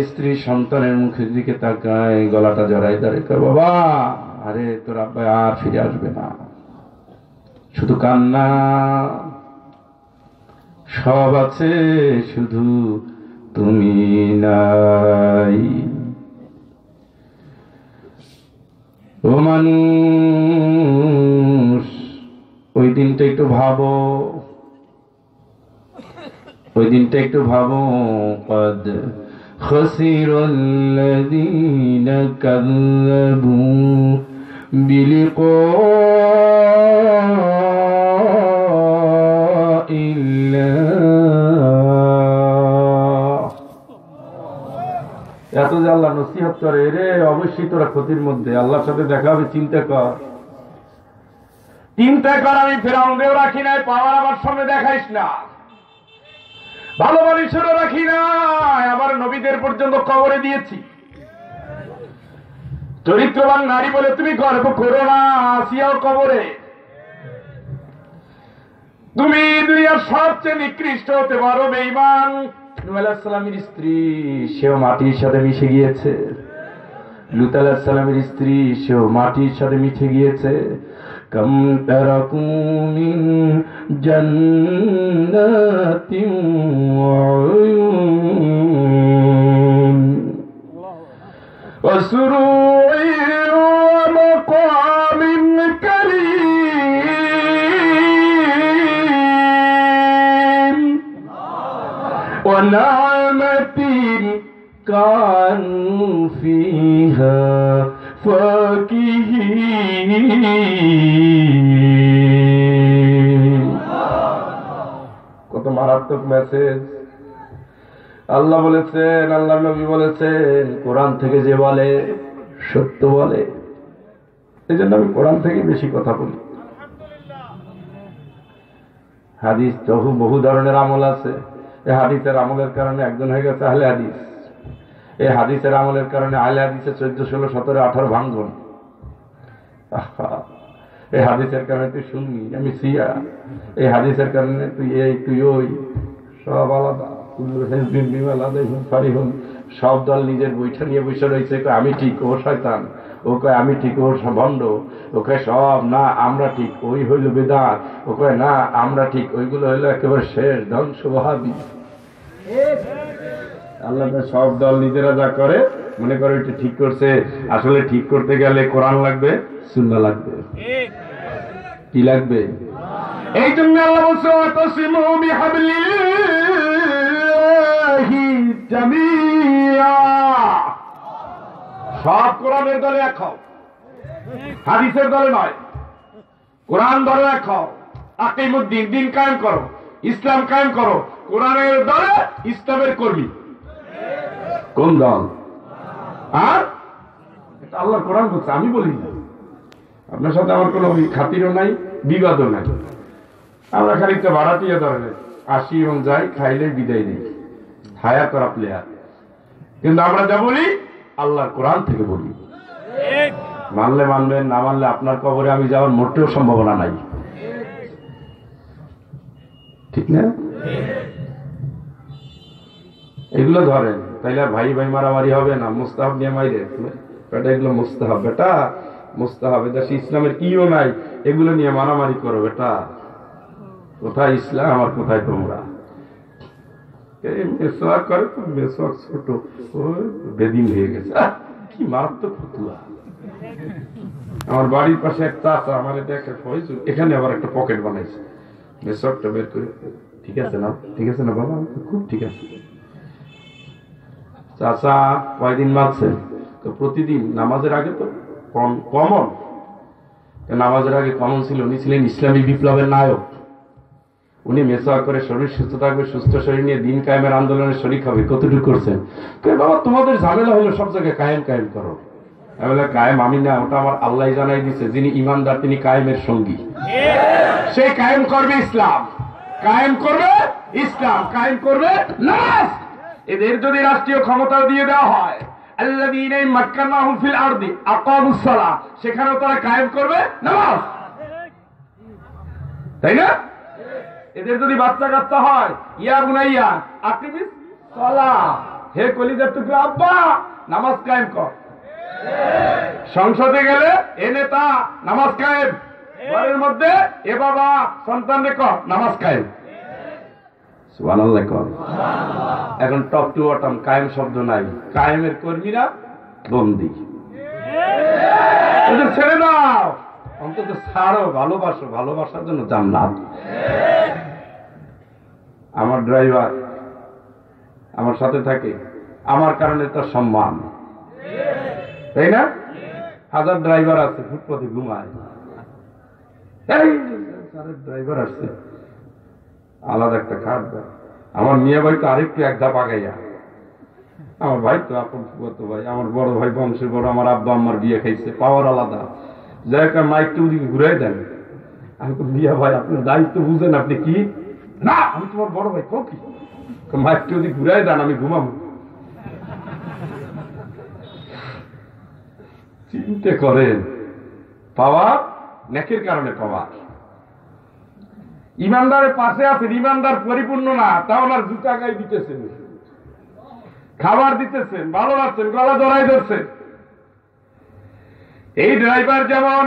স্ত্রী সন্তানের মুখের দিকে তাকায়, গলাটা জড়াই দাঁড়ায়, বাবা, আরে তোর আব্বা আর ফিরে আসবে না, শুধু কান্না। সব আছে, শুধু তুমি নাই। ও মানুষ, ওই দিনটা একটু ভাবো, ওই দিনটা একটু ভাবো। قد خسر الذين كذبوا بلقاء الله। এত যে আল্লাহ নসিহত করে, রে অবশ্যই তোরা ক্ষতির মধ্যে, আল্লাহর সাথে দেখা হবে, চিন্তা কর, চিন্তা কর। আমি ফেরাউনকেও রাখি নাই, পাওয়ার আমার সামনে দেখাইস না, ভালো মানুষেরও রাখি না, আবার নবীদের পর্যন্ত কবরে দিয়েছি। চরিত্রবান নারী বলে তুমি গর্ব করো না, আসিয়াও কবরে। তুমি দুনিয়ার সবচেয়ে নিকৃষ্ট হতে পারো বেঈমান। নূহ আলাইহিস সালামের স্ত্রী, সেও মাটির সাথে মিশে গিয়েছে। লূত আলাইহিস সালামের স্ত্রী, সেও মাটির সাথে মিশে গিয়েছে। কম তারাকু মিন জান্নাতিন ওয়া উয়ুন ওয়া সুরুইন ওয়া মাকামিন কারীম ওয়া না'মাতিন কানু ফিহা ফাকিহিন। কত মারাত্মক মেসেজ আল্লাহ বলেছেন, আল্লাহ নবী বলেছেন। কোরআন থেকে যে বলে সত্য বলে, এই জন্য আমি কোরআন থেকে বেশি কথা বলি। হাদিস বহু ধরনের আমল আছে। এই হাদিসের আমলের কারণে একজন হয়ে গেছে আহলে হাদিস। এই হাদিসের আমলের কারণে আহলে হাদিসে 14, 16, 17, 18 ভাঙন। এই হাদিসের কারণে তুই শুনবি আমি সিয়া, এই হাদিসের কারণে তুই এই তুই ওই, সব আলাদা। সব দল নিজের বৈঠা নিয়ে বসে রয়েছে, আমি ঠিক ও শয়তান, ও কয় আমি ঠিক ও ভণ্ড, ও কয় সব না আমরা ঠিক, ওই হইল বেদাত, ও কয় না আমরা ঠিক, ওইগুলো হইলো একেবারে শেষ ধ্বংস ওয়াহাবি। আল্লাহ সব দল নিজেরা যা করে মনে করে এটা ঠিক করছে, আসলে ঠিক করতে গেলে কোরআন লাগবে, সুন্নাহ লাগবে। কি লাগবে? এই জন্য আল্লাহ বলছে ওয়াতাসিমু বিহাবলিল্লাহি জামিআ। সব কোরআনের দলে এক হও, হাদিসের দলে নয়। কোরআন ধরে রাখো, আকিমুদ্দিন, দিন কায়েম করো, ইসলাম কায়েম করো। কোরআনের দলে ইসলামের কর্মী কোন দল? আর এটা আল্লাহর কোরআন বলছে, আমি বলি না। আপনার সাথে আমার কোনো খাতিরও নাই, বিবাদও নাই। আমরা খানিকটা ভাড়াটিয়া ধরনের আসি এবং যাই, খাইলে বিদায় নেই, হায়া করা প্লেয়ার। কিন্তু আমরা যা বলি আল্লাহর কোরআন থেকে বলি। মানলে মানবেন, না মানলে আপনার কবরে আমি যাওয়ার মোটেও সম্ভাবনা নাই, ঠিক না? এগুলো ধরেন, তাইলে আর ভাই ভাই মারামারি হবে না। মুস্তাহাব নিয়ে মাইরে বেটা, এগুলো মুস্তাহাব বেটা, মুস্তাহাব। দেশে ইসলামের কিও নাই, এগুলো নিয়ে মারামারি করো বেটা। কোথায় ইসলাম আর কোথায় তোমরা? মেসোয়াক করে তো, মেসোয়াক ছোট, বেদিন হয়ে গেছে, কি মারাত্মক ফতুয়া। আমার বাড়ির পাশে এক চাচা আমার দেখে, এখানে আবার একটা পকেট বানাইছে, মেসোয়াকটা বের করে, ঠিক আছে না, ঠিক আছে না বাবা, খুব ঠিক আছে। চাচা কয়দিন বাঁচছে? তো প্রতিদিন নামাজের আগে তো কমন, নামাজের আগে কমন ছিল, উনি ছিলেন ইসলামী বিপ্লবের নায়ক। উনি মেসোয়াক করে শরীর সুস্থ থাকবে, সুস্থ শরীর নিয়ে দিন কায়েমের আন্দোলনে শরীক হবে। কতটুকু করছেন? বাবা তোমাদের ঝামেলা হলো সব জায়গায় কায়েম কায়েম করো। কায়েম আমি না, ওটা আমার আল্লাহ জানাই দিচ্ছে, যিনি ইমানদার তিনি কায়েমের সঙ্গী। সে কায়েম করবে ইসলাম, কায়েম করবে ইসলাম, কায়েম করবে নামাজ। এদের যদি রাষ্ট্রীয় ক্ষমতা দিয়ে দেওয়া হয়, আল্লাযীনা মাক্কানাহুম ফিল আরদি আকামুস সালাহ, সেখানেও তারা কায়েম করবে নামাজ, তাই না? এদের যদি বাচ্চা কাচ্চা হয়, ইয়া বুনাইয়া আকিমিস সালাহ, হে কলিজার টুকরা আব্বা নামাজ কায়েম কর। সংসদে গেলে এ নেতা নামাজ কায়েম, ঘরের মধ্যে এ বাবা সন্তানরে কর নামাজ কায়েম। সুবহানাল্লাহ কর। এখন টপ টু বটম কায়েম শব্দ নাই, কায়েমের কর্মীরা বন্দী। ছেড়ে দাও, অন্তত ছাড়ো, ভালোবাসো, ভালোবাসার জন্য জান্নাত। আমার ড্রাইভার আমার সাথে থাকে, আমার কারণে তার সম্মান, তাই না? হাজার ড্রাইভার আছে ফুটপাতে ঘুমায়, ড্রাইভার আসছে আলাদা একটা খাট দেয়। আমার মিয়া ভাই তো আরেকটু এক ধাপ আগাইয়া, আমার ভাই তো আপন ফুফাতো ভাই, আমার বড় ভাই বংশের বড়, আমার আব্বা আমার বিয়ে খাইছে, পাওয়ার আলাদা। যাই হোক মাইকটা ওদিকে ঘুরাই দেন। আমি তো মিয়া ভাই আপনার দায়িত্ব বুঝেন, আপনি কি না, আমি তোমার বড় ভাই, কো কি মাইকটা ওদিকে ঘুরাই দেন, আমি ঘুমাবো। চিন্তা করেন, পাওয়ার নেকের কারণে পাওয়ার। ইমানদারের পাশে আছেন, ইমানদার পরিপূর্ণ না, তা ওনার জুতা গায়ে দিতেছেন, খাবার দিতেছেন, ভালোবাসছেন, গলা জড়াই ধরছেন। এই ড্রাইভার যেমন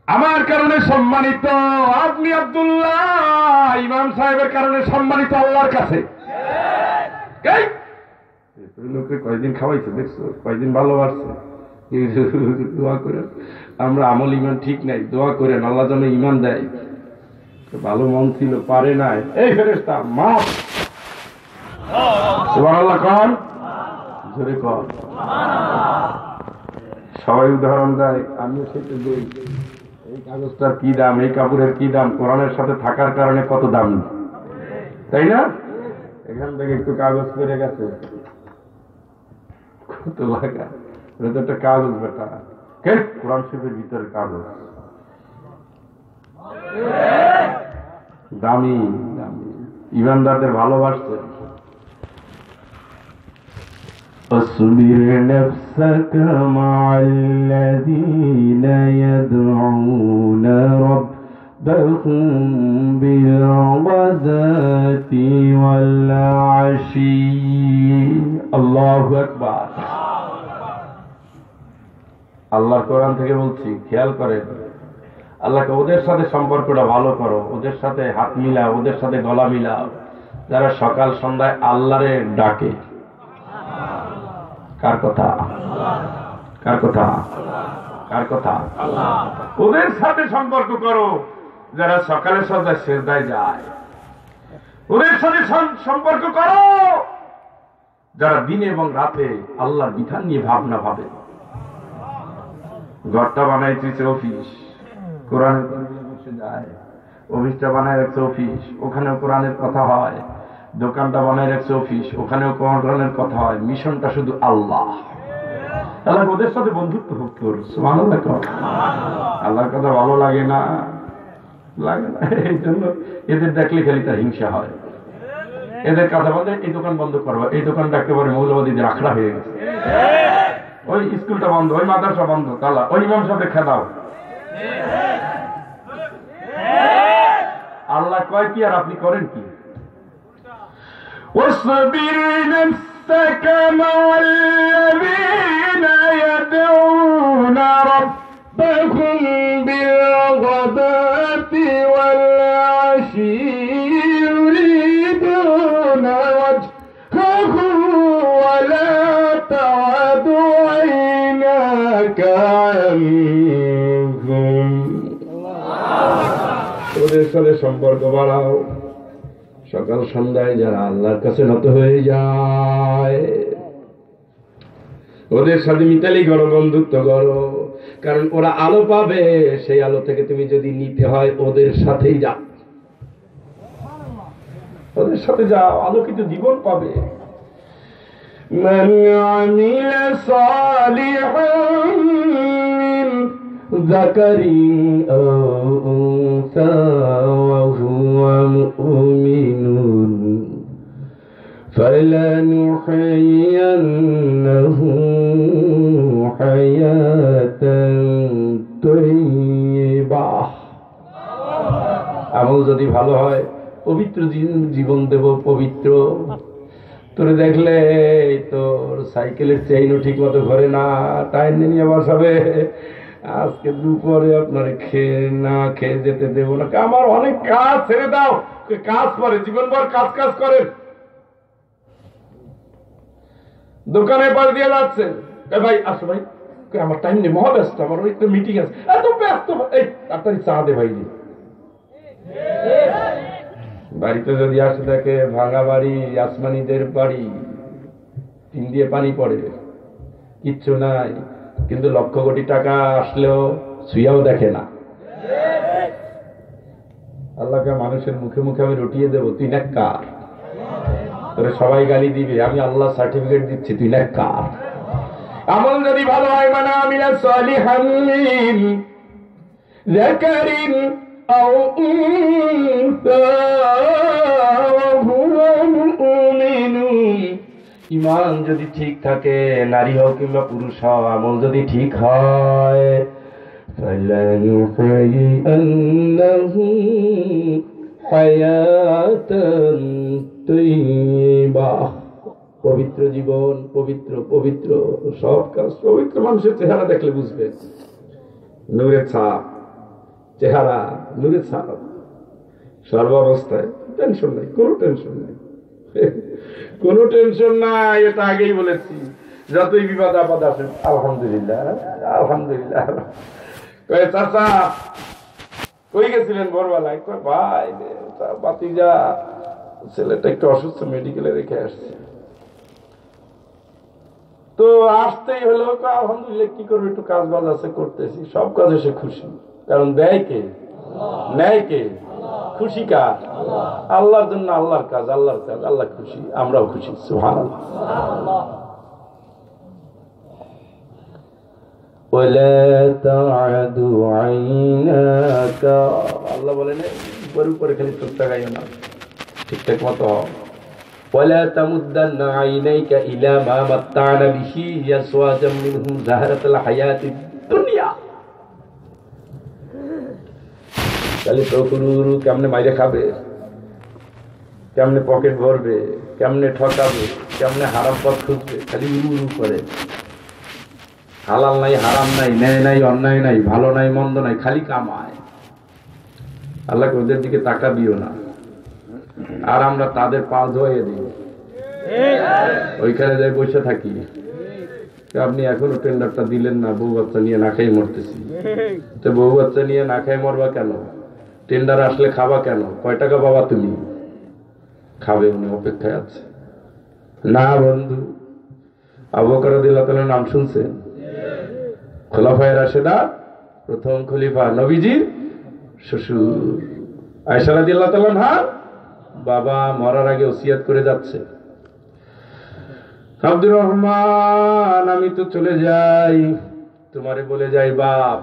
আমার কারণে সম্মানিত, আপনি আব্দুল্লাহ ইমাম সাহেবের কারণে সম্মানিত আল্লাহর কাছে। লোকে কয়দিন খাওয়াইছে দেখছো, কয়দিন ভালোবাসছে। দোয়া করেন, আমরা আমল ইমান ঠিক নাই, দোয়া করেন আল্লাহ যেন ইমান দেয়। ভালো মন ছিল, পারে নাই, এই ফেরেশতা মাফ। সুবহানাল্লাহ কর, জোরে কর। সবাই উদাহরণ দেয়, আমিও সেটা দিই। এই কাগজটার কি দাম, এই কাপড়ের কি দাম, কোরআনের সাথে থাকার কারণে কত দাম, তাই না? এখান থেকে একটু কাগজ পেরে গেছে, কত লাগা, এটা একটা কাগজ বেটা, কে কোরআন শরীফের ভিতরে কাগজ, দামি দামি। ইমানদারদের ভালোবাসতে فاصبر نفسك مع الذين يدعون ربهم بالغداة والعشي الله أكبر। আল্লাহর কোরআন থেকে বলছি, খেয়াল করেন, আল্লাহকে ওদের সাথে সম্পর্কটা ভালো করো, ওদের সাথে হাত মিলাও, ওদের সাথে গলা মিলাও, যারা সকাল সন্ধ্যায় আল্লাহরে ডাকে। কার কথা? কার কথা? কার কথা? ওদের সাথে সম্পর্ক করো যারা সকালে সন্ধ্যায় সিজদায় যায়। ওদের সাথে সম্পর্ক করো যারা দিনে এবং রাতে আল্লাহর বিধান নিয়ে ভাবনা ভাবে। ঘরটা বানাইতেছে অফিস, কোরআনের তরবিলে বসে যায়, অফিসটা বানায় রাখছে অফিস, ওখানেও কোরআনের কথা হয়, দোকানটা বানায় রাখছে অফিস, ওখানেও কোরআনের কথা হয়। মিশনটা শুধু আল্লাহ। আল্লাহ ওদের সাথে বন্ধুত্ব হোক তোর, সুবহানাল্লাহ। আল্লাহর কথা ভালো লাগে না, লাগে না, এই জন্য এদের দেখলে খালি তার হিংসা হয়। এদের কথা বলতে এই দোকান বন্ধ করবো, এই দোকানটা একেবারে মৌলবাদীদের আখড়া হয়ে গেছে, ওই স্কুলটা বন্ধ, ওই মাদ্রাসা বন্ধ, তালা, ওই ইমাম সাহেব খেদাও। আল্লাহ কয় কি আর আপনি করেন কি? واصبر نفسك مع الذين يدعون ربهم بالغداة والعشي يريدون وجهه ولا تعد عيناك عنهم। ওদের সাথে সম্পর্ক বাড়াও। সকাল সন্ধ্যায় যারা আল্লাহর কাছে নত হয়ে যায়, ওদের সাথে মিতালি করো, বন্ধুত্ব করো, কারণ ওরা আলো পাবে। সেই আলো থেকে তুমি যদি নিতে হয় ওদের সাথেই যাও, ওদের সাথে যাও, আলোকিত জীবন পাবে। মান আমিলা সালিহান মিন যাকারিন আও উনসা ওয়া হুয়া মুমিনুন ফালানুহয়িয়ান্নাহু হায়াতান তাইয়্যিবাহ। আমল যদি ভালো হয় পবিত্র জীবন দেব, পবিত্র। তোরে দেখলে তোর সাইকেলের চেইনও ঠিক মতো ঘরে না, টাইম নিয়ে বসাবে, আজকে দুপুরে আপনার খেয়ে না খেয়ে যেতে দেবো না, আমার অনেক কাজ, ছেড়ে দাও। কাজ করে জীবনভর কাজ কাজ করে, দোকানে পাশ দিয়ে যাচ্ছে, ভাই আসো ভাই, আমার টাইম নেই, মহা ব্যস্ত, আমার একটা মিটিং আছে, এত ব্যস্ত, এই তাড়াতাড়ি চা দে ভাই। বাড়িতে যদি আসে দেখে ভাঙা বাড়ি, আসমানিদের বাড়ি, টিন দিয়ে পানি পড়ে, কিচ্ছু নাই, কিন্তু লক্ষ কোটি টাকা আসলেও শুয়াও দেখে না। আল্লাহকে মানুষের মুখে মুখে আমি রটিয়ে দেবো, তুই নেককার। তোরে সবাই গালি দিবে, আমি আল্লাহ সার্টিফিকেট দিচ্ছি, তুই নেককার। আমল যদি ভালো হয়, মানে আমিলা সালিহান মিন যাকারিন আও উনসা ওয়া হুয়া মুমিনুন। ঈমান যদি ঠিক থাকে, নারী হোক কিংবা পুরুষ হোক, আমল যদি ঠিক হয়, ফালানুহয়িয়ান্নাহু হায়াতান তাইয়্যিবাহ। পবিত্র জীবন, পবিত্র পবিত্র সব কাজ, পবিত্র মানুষের চেহারা দেখলে বুঝবে, নূরের ছাপ, চেহারা নূরের ছাপ, সর্বাবস্থায় টেনশন নাই, কোনো টেনশন নাই, কোনো টেনশন নাই। এটা আগেই বলেছি, যতই বিবাদ আপদ আসে আলহামদুলিল্লাহ আলহামদুলিল্লাহ। কয়ে চাচা কই গেছিলেন ভোরবেলায়? কয় ভাই বাতিজা ছেলেটা একটু অসুস্থ, মেডিকেলে রেখে আসছে, তো আসতেই হলো। আলহামদুলিল্লাহ, কি করবো, একটু কাজ বাজ আছে করতেছি। সব কাজে সে খুশি, কারণ দেয় কে? নেয় কে? খুশি কার? আল্লাহর জন্য, আল্লাহর কাজ, আল্লাহর কাজ, আল্লাহ খুশি, আমরাও খুশি। সুবহানাল্লাহ। আল্লাহ বলেন উপরে উপরে খালি চোখ তাকাইও না, ঠিকঠাক মতো। ولا تمدن عينيك إلى ما متعنا به أزواجا منهم زهرة الحياة الدنيا। তাহলে তো কুরুরু কেমনে মাইরে খাবে, কেমনে পকেট ভরবে, কেমনে ঠকাবে, কেমনে হারাম পথ খুঁজবে, খালি উরু উরু করে। হালাল নাই, হারাম নাই, ন্যায় নাই, অন্যায় নাই, ভালো নাই, মন্দ নাই, খালি কামায়। আল্লাহ ওদের দিকে তাকাবিও না। আর আমরা তাদের পা ধোয়ে দিই, ওইখানে যাই বসে থাকি। আপনি এখনো টেন্ডারটা দিলেন না, বউ বাচ্চা নিয়ে না খাই মরতেছি। তো বউ বাচ্চা নিয়ে না খাই মরবা কেন? টেন্ডার আসলে খাবা কেন? কয় টাকা পাবা তুমি? খাবে, উনি অপেক্ষায় আছে। না বন্ধু, আবু বকর রাদিয়াল্লাহু তাআলার নাম শুনছেন? খোলাফায়ে রাশেদা, প্রথম খলিফা, নবীজির শ্বশুর। আয়েশা রাদিয়াল্লাহু তাআলা আনহা বাবা মরার আগে ওসিয়াত করে যাচ্ছে, আব্দুর রহমান আমি তো চলে যাই, তোমারে বলে যাই বাপ,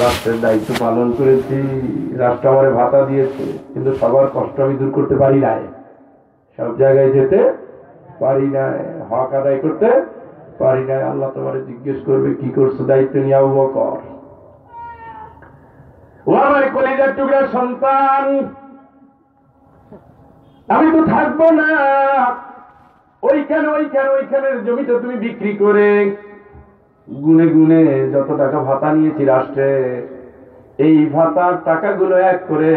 রাষ্ট্রের দায়িত্ব পালন করেছি, রাষ্ট্র আমারে ভাতা দিয়েছে, কিন্তু সবার কষ্ট আমি দূর করতে পারি নাই, সব জায়গায় যেতে পারি নাই, হক আদায় করতে পারি নাই। আল্লাহ তোমারে জিজ্ঞেস করবে কি করছো, দায়িত্ব নিয়ে আবু বকর। ও আমার কলিজার টুকরার সন্তান, আমি তো থাকবো না, ওইখানের জমিটা তুমি বিক্রি করে গুনে গুনে যত টাকা ভাতা নিয়েছি রাষ্ট্রে, এই ভাতার টাকাগুলো এক করে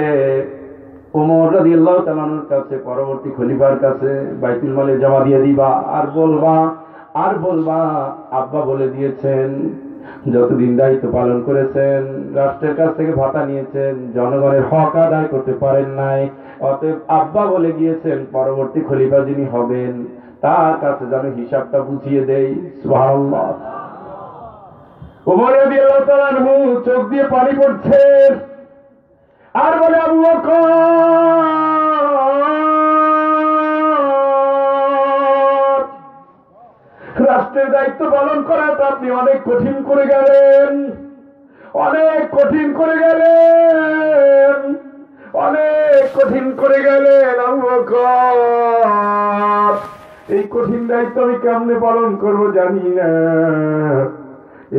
ওমর রাদিয়াল্লাহু তাআলার কাছে, পরবর্তী খলিফার কাছে বাইতুল মালে জমা দিয়ে দিবা। আর বলবা আব্বা বলে দিয়েছেন যতদিন দায়িত্ব পালন করেছেন, রাষ্ট্রের কাছ থেকে ভাতা নিয়েছেন, জনগণের হক আদায় করতে পারেন নাই, অতএব আব্বা বলে গিয়েছেন পরবর্তী খলিফা যিনি হবেন তার কাছে যেন হিসাবটা বুঝিয়ে দেই। সুবহানাল্লাহ। ওমর রাদিয়াল্লাহু তাআলা আনহু চোখ দিয়ে পানি পড়ছে আর বলে আবু বকর রাষ্ট্রের দায়িত্ব পালন করাটা আপনি অনেক কঠিন করে গেলেন, অনেক কঠিন করে গেলেন, অনেক কঠিন করে গেলেন আবু বকর। এই কঠিন দায়িত্ব আমি কেমনে পালন করবো জানি না।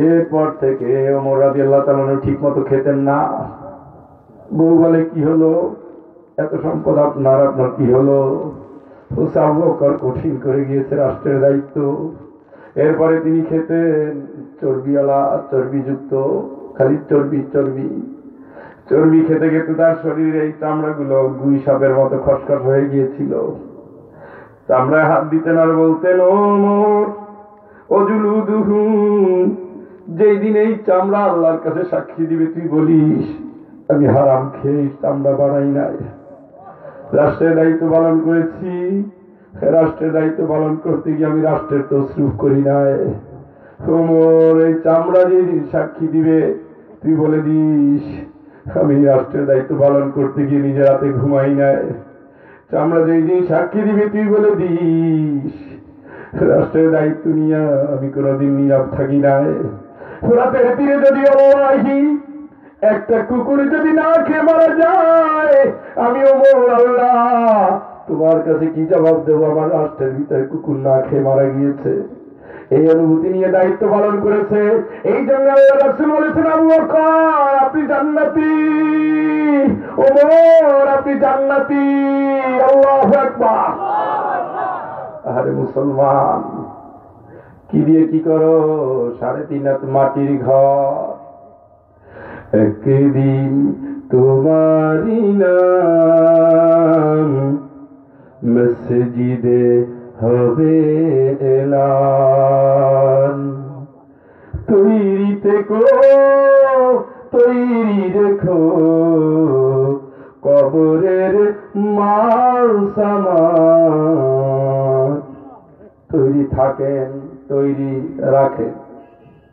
এরপর থেকে ওমর রাদিয়াল্লাহু তাআলা ঠিক মতো খেতেন না। বউ বলে কি হলো, এত সম্পদ আপনার কি হলো? আবু বকর কঠিন করে গিয়েছে রাষ্ট্রের দায়িত্ব। এরপরে তিনি খেতেন চর্বিওয়ালা, চর্বিযুক্ত, খালি চর্বি চর্বি চর্বি খেতে খেতে তার শরীরে এই চামড়াগুলো গুই সাপের মতো খসখস হয়ে গিয়েছিল। চামড়ায় হাত দিতেন আর বলতেন ওমর ওজুলুদুহু, যেই দিন এই চামড়া আল্লাহর কাছে সাক্ষী দিবে তুই বলিস আমি হারাম খেয়ে চামড়া বাড়াই নাই, রাষ্ট্রের দায়িত্ব পালন করেছি, রাষ্ট্রের দায়িত্ব পালন করতে গিয়ে আমি রাষ্ট্রের তসরুফ করি নাই। ওমর এই চামড়া যেদিন সাক্ষী দিবে তুই বলে দিস আমি রাষ্ট্রের দায়িত্ব পালন করতে গিয়ে নিজের রাতে ঘুমাই নাই, চামড়া যেই দিন সাক্ষী দিবে তুই বলে দিস রাষ্ট্রের দায়িত্ব নিয়ে আমি কোনোদিন নীরব থাকি নাই। রাতের তীরে যদি অবরাহি একটা কুকুর যদি না খেয়ে মারা যায় আমি ওমর আল্লাহ তোমার কাছে কি জবাব দেবো? আমার রাষ্ট্রের ভিতরে কুকুর না খেয়ে মারা গিয়েছে। এই অনুভূতি নিয়ে দায়িত্ব পালন করেছে। এই জন্য আল্লাহ রাসূল বলেছেন আবু বকর আপনি জান্নাতি, ওমর আপনি জান্নাতি। আল্লাহু আকবার। আরে মুসলমান, কি দিয়ে কি করো? 3.5 হাত মাটির ঘর, একদিন তোমারি নাম মসজিদে হবে এলান, তৈরি থেকো তৈরি রেখো কবরের মাল সামান। তৈরি থাকেন, তৈরি রাখেন,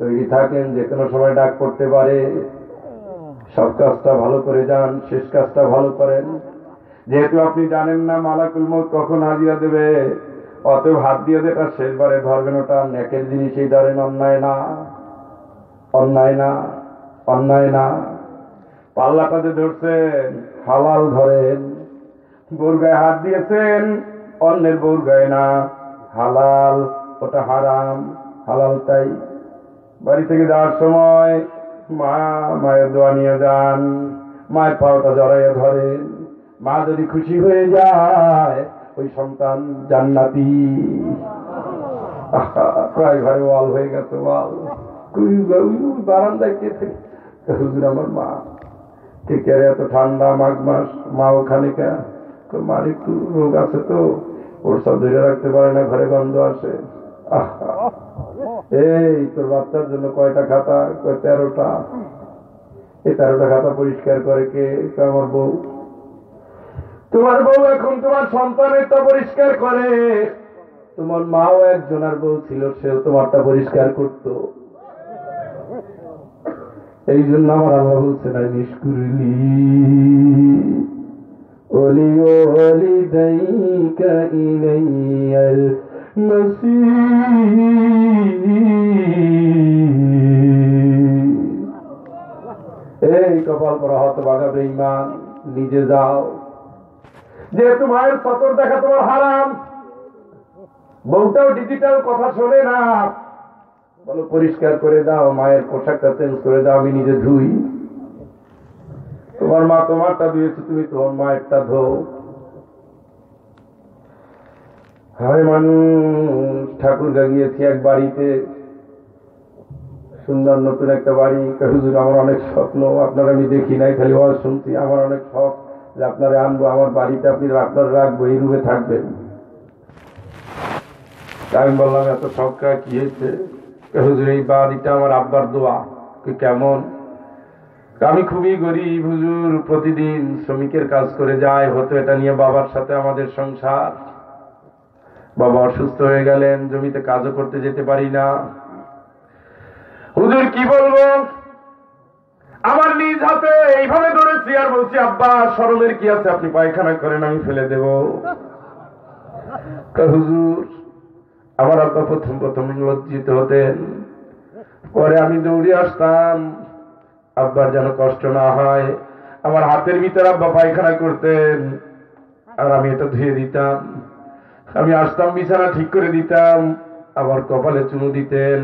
তৈরি থাকেন, যে কোনো সময় ডাক পড়তে পারে। সব কাজটা ভালো করে যান, শেষ কাজটা ভালো করেন। যেহেতু আপনি জানেন না মালাকুল মউত কখন হাজিরা দেবে, অতএব হাত দিয়ে যেটা শেষবারে ধরবেন ওটা নেকের জিনিসই ধরেন, অন্যায় না, অন্যায় না, অন্যায় না। পাল্লাটাতে ধরছেন হালাল ধরেন, বউর গায়ে হাত দিয়েছেন অন্যের বউর গায়ে না, হালাল, ওটা হারাম, হালালটাই। বাড়ি থেকে যাওয়ার সময় মায়ের দোয়া নিয়ে যান, মায়ের পাওটা জড়াইয়া ধরেন, মা যদি খুশি হয়ে যায় ওই সন্তান জান্নাতি। প্রায় ঘরে ওয়াল হয়ে গেছে, ওয়াল বারান্দায় কে থেকে হুজুর আমার মা ঠিক এত ঠান্ডা মাঘ মাস, মা ওখানে কে মার একটু রোগ আছে তো ওর সব ধরে রাখতে পারে না, ঘরে গন্ধ আসে। এই তোর বাচ্চার জন্য কয়টা খাতা? 13টা। এই 13টা খাতা পরিষ্কার করে কে? আমার বউ। তোমার বউ এখন তোমার সন্তানেরটা পরিষ্কার করে। তোমার মাও একজনের বউ ছিল, সেও তোমারটা পরিষ্কার করত। এই জন্য আমার আল্লাহ বলছেন নিষ্কুরলি ওলি ওলি দাইকা ইলাইয়াল মাসির। এই কপাল পরা হতভাগা বেঈমান, নিজে যাও। যেহেতু মায়ের সতর দেখা তোমার হারাম, বউটাও ডিজিটাল কথা শোনে না, বলো পরিষ্কার করে দাও, মায়ের পোশাকটা চেঞ্জ করে দাও, আমি নিজে ধুই। তোমার মা তোমারটা ধুয়েছে, তুমি তোমার মায়েরটা ধো। আমি মানুষ ঠাকুর গিয়েছি এক বাড়িতে, সুন্দর নতুন একটা বাড়ি। হুজুর আমার অনেক স্বপ্ন, আপনার আমি দেখি নাই, খালি ওয়াজ শুনছি, আমার অনেক শখ যে আপনারা আনবো আমার বাড়িতে, আপনি আপনারা রাখবো, এই রুমে থাকবেন। আমি বললাম এত শখ কি হয়েছে? হুজুর এই বাড়িটা আমার আব্বার দোয়া। কেমন? আমি খুবই গরিব হুজুর, প্রতিদিন শ্রমিকের কাজ করে যায়, হতো এটা নিয়ে বাবার সাথে আমাদের সংসার। বাবা অসুস্থ হয়ে গেলেন, জমিতে কাজও করতে যেতে পারি না। হুজুর কি বলবো, আমার নিজ হাতে এইভাবে ধরেছি আর বলছি আব্বা শরমের কি আছে, আপনি পায়খানা করেন, আমি ফেলে দেব। হুজুর আমার আব্বা প্রথম প্রথম লজ্জিত হতেন, পরে আমি দৌড়ে আসতাম, আব্বার যেন কষ্ট না হয়। আমার হাতের ভিতরে আব্বা পায়খানা করতেন আর আমি এটা ধুয়ে দিতাম। আমি আসতাম, বিছানা ঠিক করে দিতাম, আবার কপালে চুমু দিতেন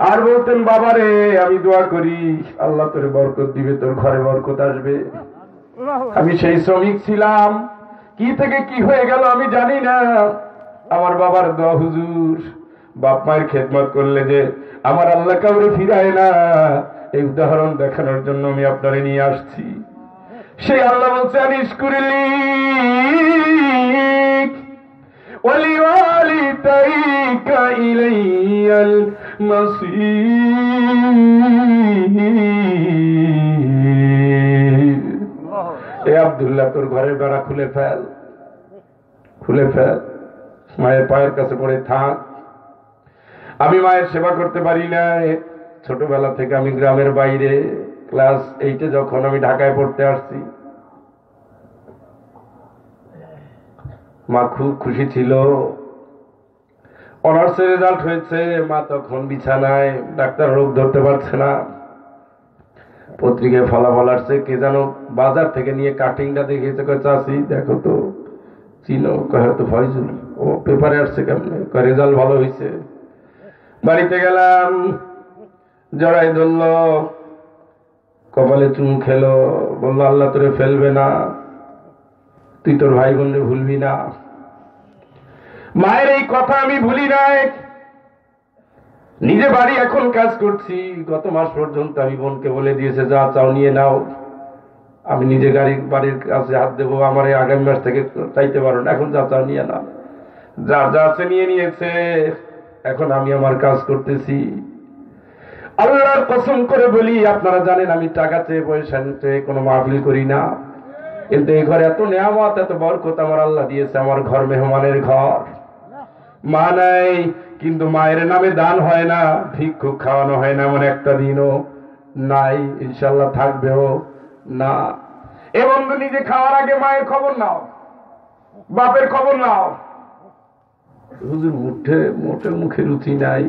আর বলতেন বাবারে আমি দোয়া করি আল্লাহ তোরে বরকত দিবে, তোর ঘরে বরকত আসবে। আমি সেই শ্রমিক ছিলাম, কি থেকে কি হয়ে গেল আমি জানি না। আমার বাবার দোয়া হুজুর, বাপ মায়ের খেদমত করলে যে আমার আল্লাহ কাউরে ফিরায় না, এই উদাহরণ দেখানোর জন্য আমি আপনারে নিয়ে আসছি। সেই আল্লাহ বলছে আনিশকুরলি ওয়ালিওয়ালিদাইকা ইলাইয়াল মাসির। এ আব্দুল্লাহ তোর ঘরের বেড়া খুলে ফেল, খুলে ফেল, মায়ের পায়ের কাছে পড়ে থাক। আমি মায়ের সেবা করতে পারি না, ছোটবেলা থেকে আমি গ্রামের বাইরে, ক্লাস 8-এ যখন আমি ঢাকায় পড়তে আসছি, মা খুব খুশি ছিল, অনার্সের রেজাল্ট হয়েছে, মা তখন বিছানায়, ডাক্তার রোগ ধরতে পারছে না, পত্রিকায় ফলাফল আসছে, কে যেন বাজার থেকে নিয়ে কাটিংটা দেখিয়েছে, চাষি দেখো তো চিনো, হয়তো ফয়জুল, ও পেপারে আসছে কেমনে, রেজাল্ট ভালো হয়েছে। বাড়িতে গেলাম, জড়াই ধরল, কপালে চুমু খেলো, বললো আল্লাহ তোরে ফেলবে না, তুই তোর ভাই বোনরে ভুলবি না। মায়ের এই কথা আমি ভুলি নাই। নিজে বাড়ি এখন কাজ করছি, গত মাস পর্যন্ত আমি বোনকে বলে দিয়েছে যা চাও নিয়ে নাও, আমি নিজে বাড়ির কাছে হাত দেবো, আমার এই আগামী মাস থেকে চাইতে পারো না, এখন যা চাও নিয়ে নাও। যা যা আছে নিয়ে নিয়েছে, এখন আমি আমার কাজ করতেছি। আল্লাহর কসম করে বলি, আপনারা জানেন আমি টাকা চেয়ে পয়সা চেয়ে কোনো মাহফিল করি না, কিন্তু এই ঘরে এত নেয়ামত এত বরকত আমার আল্লাহ দিয়েছে। আমার ঘর মেহমানের ঘর, মা নাই কিন্তু মায়ের নামে দান হয় না, ভিক্ষুক খাওয়ানো হয় না, এমন একটা দিনও নাই, ইনশাল্লাহ থাকবেও না। এ বন্ধু নিজে খাওয়ার আগে মায়ের খবর নাও, বাপের খবর নাও। হুজুর মোটে মুখে রুচি নাই,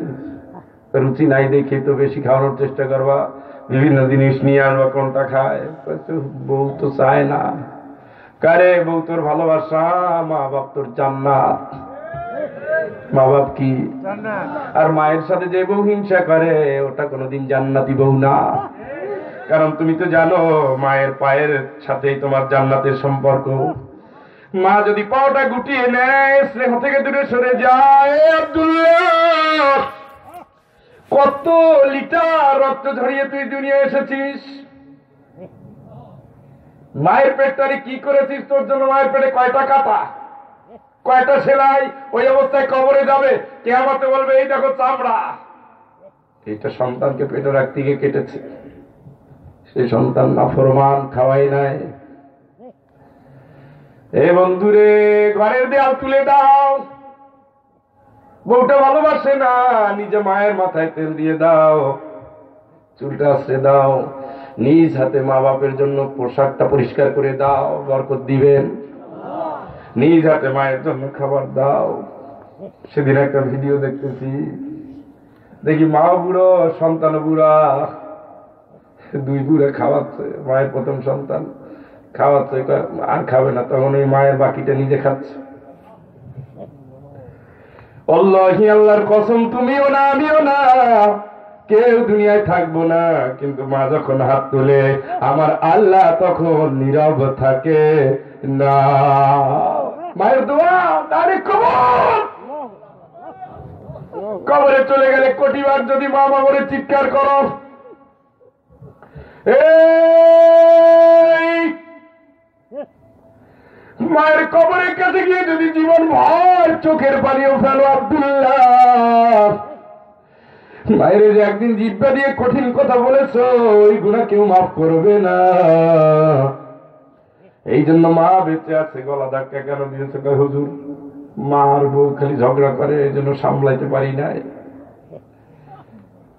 রুচি নাই দেখে তো বেশি খাওয়ানোর চেষ্টা করবা, বিভিন্ন জিনিস নিয়ে আনবা, কোনটা খায়, বউ তো চায় না। কারে বউ তোর ভালোবাসা, মা বাপ তোর জান্নাত। মা বাপ কি? আর মায়ের সাথে যে বউ হিংসা করে ওটা কোনোদিন জান্নাতি বউ না। কারণ তুমি তো জানো মায়ের পায়ের সাথেই তোমার জান্নাতের সম্পর্ক। মা যদি পাওটা গুটিয়ে নেয়, স্নেহ থেকে দূরে সরে যায়, আব্দুল্লাহ কত লিটার রক্ত ঝরিয়ে তুই দুনিয়া এসেছিস, মায়ের পেটটারে কি করেছিস, তোর জন্য মায়ের পেটে কয়টা কাটা, কয়টা সেলাই, ওই অবস্থায় কবরে যাবে, কিয়ামতে বলবে এই দেখো চামড়া। এইটা সন্তানকে পেটে রাখতে গিয়ে কেটেছে, সেই সন্তান নাফরমান, খাওয়াই নাই। এ বন্ধুরে ঘরের দেয়াল তুলে দাও, বউটা ভালোবাসে না, নিজে মায়ের মাথায় তেল দিয়ে দাও, চুলটা আশ্রে দাও। নিজ হাতে মা বাপের জন্য পোশাকটা পরিষ্কার করে দাও, বরকত দিবেন। নিজ হাতে মায়ের জন্য খাবার দাও। সেদিন একটা ভিডিও দেখতেছি, দেখি মা বুড়ো সন্তান বুড়া, দুই বুড়ে খাওয়াচ্ছে, মায়ের প্রথম সন্তান খাওয়াচ্ছে, আর খাবে না, তখন ওই মায়ের বাকিটা নিজে খাচ্ছে। আল্লাহি, আল্লাহর কসম, তুমিও না আমিও না, কেউ দুনিয়ায় থাকবো না, কিন্তু মা যখন হাত তোলে আমার আল্লাহ তখন নীরব থাকে না। মায়ের দোয়া ডাইরেক্ট কবর। কবরে চলে গেলে কোটিবার যদি মা বাবরে চিৎকার করো, মায়ের কবরের কাছে গিয়ে যদি জীবন ভর চোখের পানিও ফেলো, আব্দুল্লাহ, মায়ের যে একদিন জিহ্বা দিয়ে কঠিন কথা বলেছ, ওই গুনাহ কেউ মাফ করবে না। এই জন্য মা বেঁচে আছে, গলা ধাক্কা কেন দিয়েছে? হুজুর, মার বউ খালি ঝগড়া করে, এই জন্য সামলাইতে পারি নাই।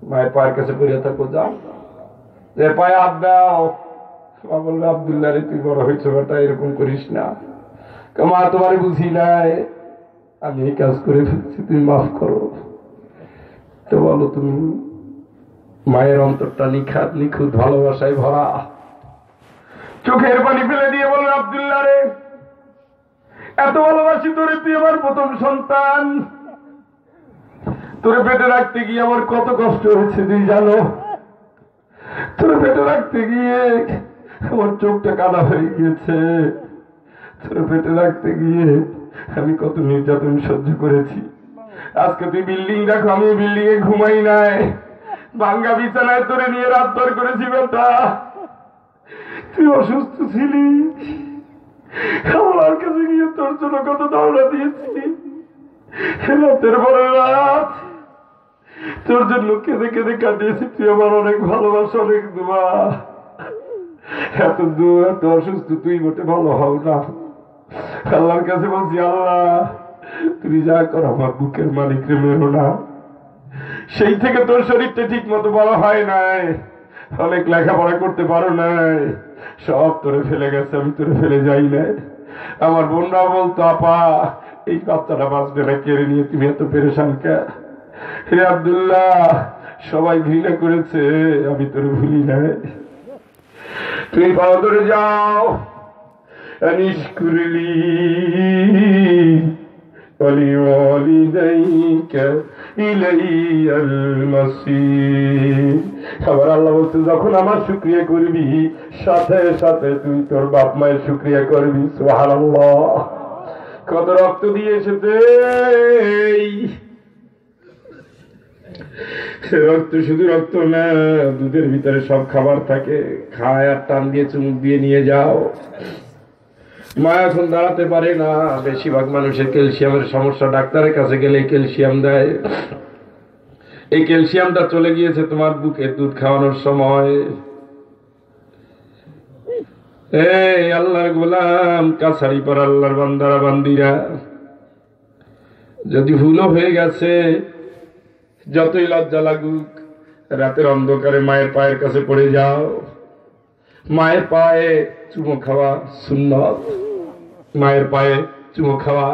মায়ের পায়ের কাছে পড়ে থাকো, যাও, যে পায়ে হাত দাও। মা বলবে, আব্দুল্লাহ রে, তুই বড় হয়েছ বেটা, এরকম করিস না। মা, তোমারে বুঝি নাই, আমি এই কাজ করে ফেলছি, তুমি মাফ করো। তো বলো তুমি, মায়ের অন্তরটা নিখাত নিখুঁত ভালোবাসায় ভরা। চোখের পানি ফেলে দিয়ে বলল, আব্দুল্লাহ রে, এত ভালোবাসি তোরে, তুই আমার প্রথম সন্তান, তোরে পেটে রাখতে গিয়ে আমার কত কষ্ট হয়েছে তুই জানো। তোরে পেটে রাখতে গিয়ে আমার চোখটা কাদা হয়ে গিয়েছে, তোরে পেটে রাখতে গিয়ে আমি কত নির্যাতন সহ্য করেছি। আজকে তুই বিল্ডিং দেখো, আমি বিল্ডিং এ ঘুমাই নাই, ভাঙ্গা বিছানায় তোরে নিয়ে রাত ভর করেছি বেটা। তুই অসুস্থ ছিলি, আমার কাছে গিয়ে তোর জন্য কত দৌড়া দিয়েছি, রাতের পরে রাত তোর জন্য কেঁদে কেঁদে কাটিয়েছি। তুই আমার অনেক ভালোবাসা, অনেক দোয়া। এত দোয়া, এত অসুস্থ, তুই মোটে ভালো হও না। আল্লাহর কাছে বলছি, আল্লাহ তুমি যা করো, আমার বুকের মালিকরে মেরো না। সেই থেকে তোর শরীরটা ঠিক মতো বড় হয় নাই, অনেক লেখাপড়া করতে পারো নাই, সব তোরে ফেলে গেছে, আমি তোরে ফেলে যাই নাই। আমার বোনরা বলতো, আপা এই বাচ্চাটা বাঁচবে না, কেড়ে নিয়ে তুমি এত পেরেশান কে? হে আব্দুল্লাহ, সবাই ঘৃণা করেছে, আমি তোরে ভুলি নাই। তুমি পাও ধরে যাও, নিষ্কুরলি আবার আল্লাহ বলছে, যখন আমার শুকরিয়া করবি সাথে সাথে তুই তোর বাপ মায়ের শুকরিয়া করবি। সুবহানাল্লাহ, কত রক্ত দিয়ে এসেছে। রক্ত শুধু রক্ত না, দুধের ভিতরে সব খাবার থাকে, খায় আর টান দিয়ে চুমুক দিয়ে নিয়ে যাও। মা এখন দাঁড়াতে পারে না, বেশিরভাগ মানুষের ক্যালসিয়ামের সমস্যা, ডাক্তারের কাছে গেলে ক্যালসিয়াম দেয়। এই ক্যালসিয়ামটা চলে গিয়েছে তোমার বুকে দুধ খাওয়ানোর সময়। এই আল্লাহর গোলাম, কাছারি পর আল্লাহর বান্দারা বান্দিরা, যদি ভুলও হয়ে গেছে, যতই লজ্জা লাগুক, রাতের অন্ধকারে মায়ের পায়ের কাছে পড়ে যাও। মায়ের পায়ে চুমো খাওয়া সুন্নত, মায়ের পায়ে চুমো খাওয়া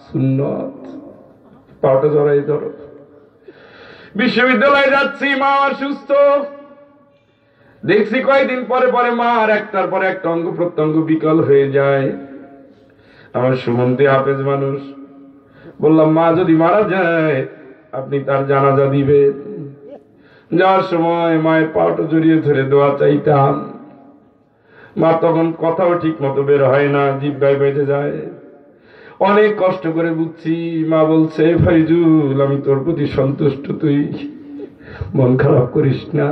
সুন্নত। পাটা জড়াই ধরো। বিশ্ববিদ্যালয়ে যাচ্ছি, মা অসুস্থ, দেখছি কয়েকদিন পরে পরে মার একটার পরে একটা অঙ্গ প্রত্যঙ্গ বিকল হয়ে যায়। আমার সুমন্তি হাফেজ মানুষ, বললাম, মা যদি মারা যায় আপনি তার জানাজা দিবেন। যাওয়ার সময় মায়ের পাটা জড়িয়ে ধরে দোয়া চাইতাম। মা তখন কথাও ঠিক মতো বের হয় না, জিহ্বায় বেঁধে যায়। অনেক কষ্ট করে বুঝছি। মা বলছে, ফাইজুল, আমি তোর প্রতি সন্তুষ্ট, তুই মন খারাপ করিস না।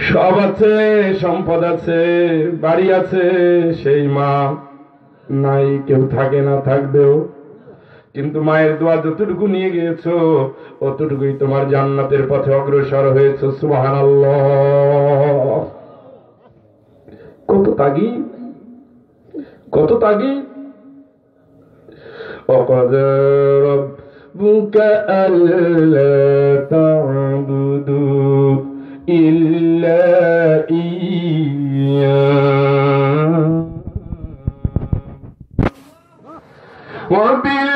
সব আছে, সম্পদ আছে, বাড়ি আছে, সেই মা নাই, কেউ থাকে না, থাকবেও। কিন্তু মায়ের দোয়া যতটুকু নিয়ে গিয়েছো, অতটুকুই তোমার জান্নাতের পথে অগ্রসর হয়েছে। সুবহানাল্লাহ। কত তাগি, কত তাগি। وَقَضَى رَبُّكَ أَلَّا تَعْبُدُوا إِلَّا وبال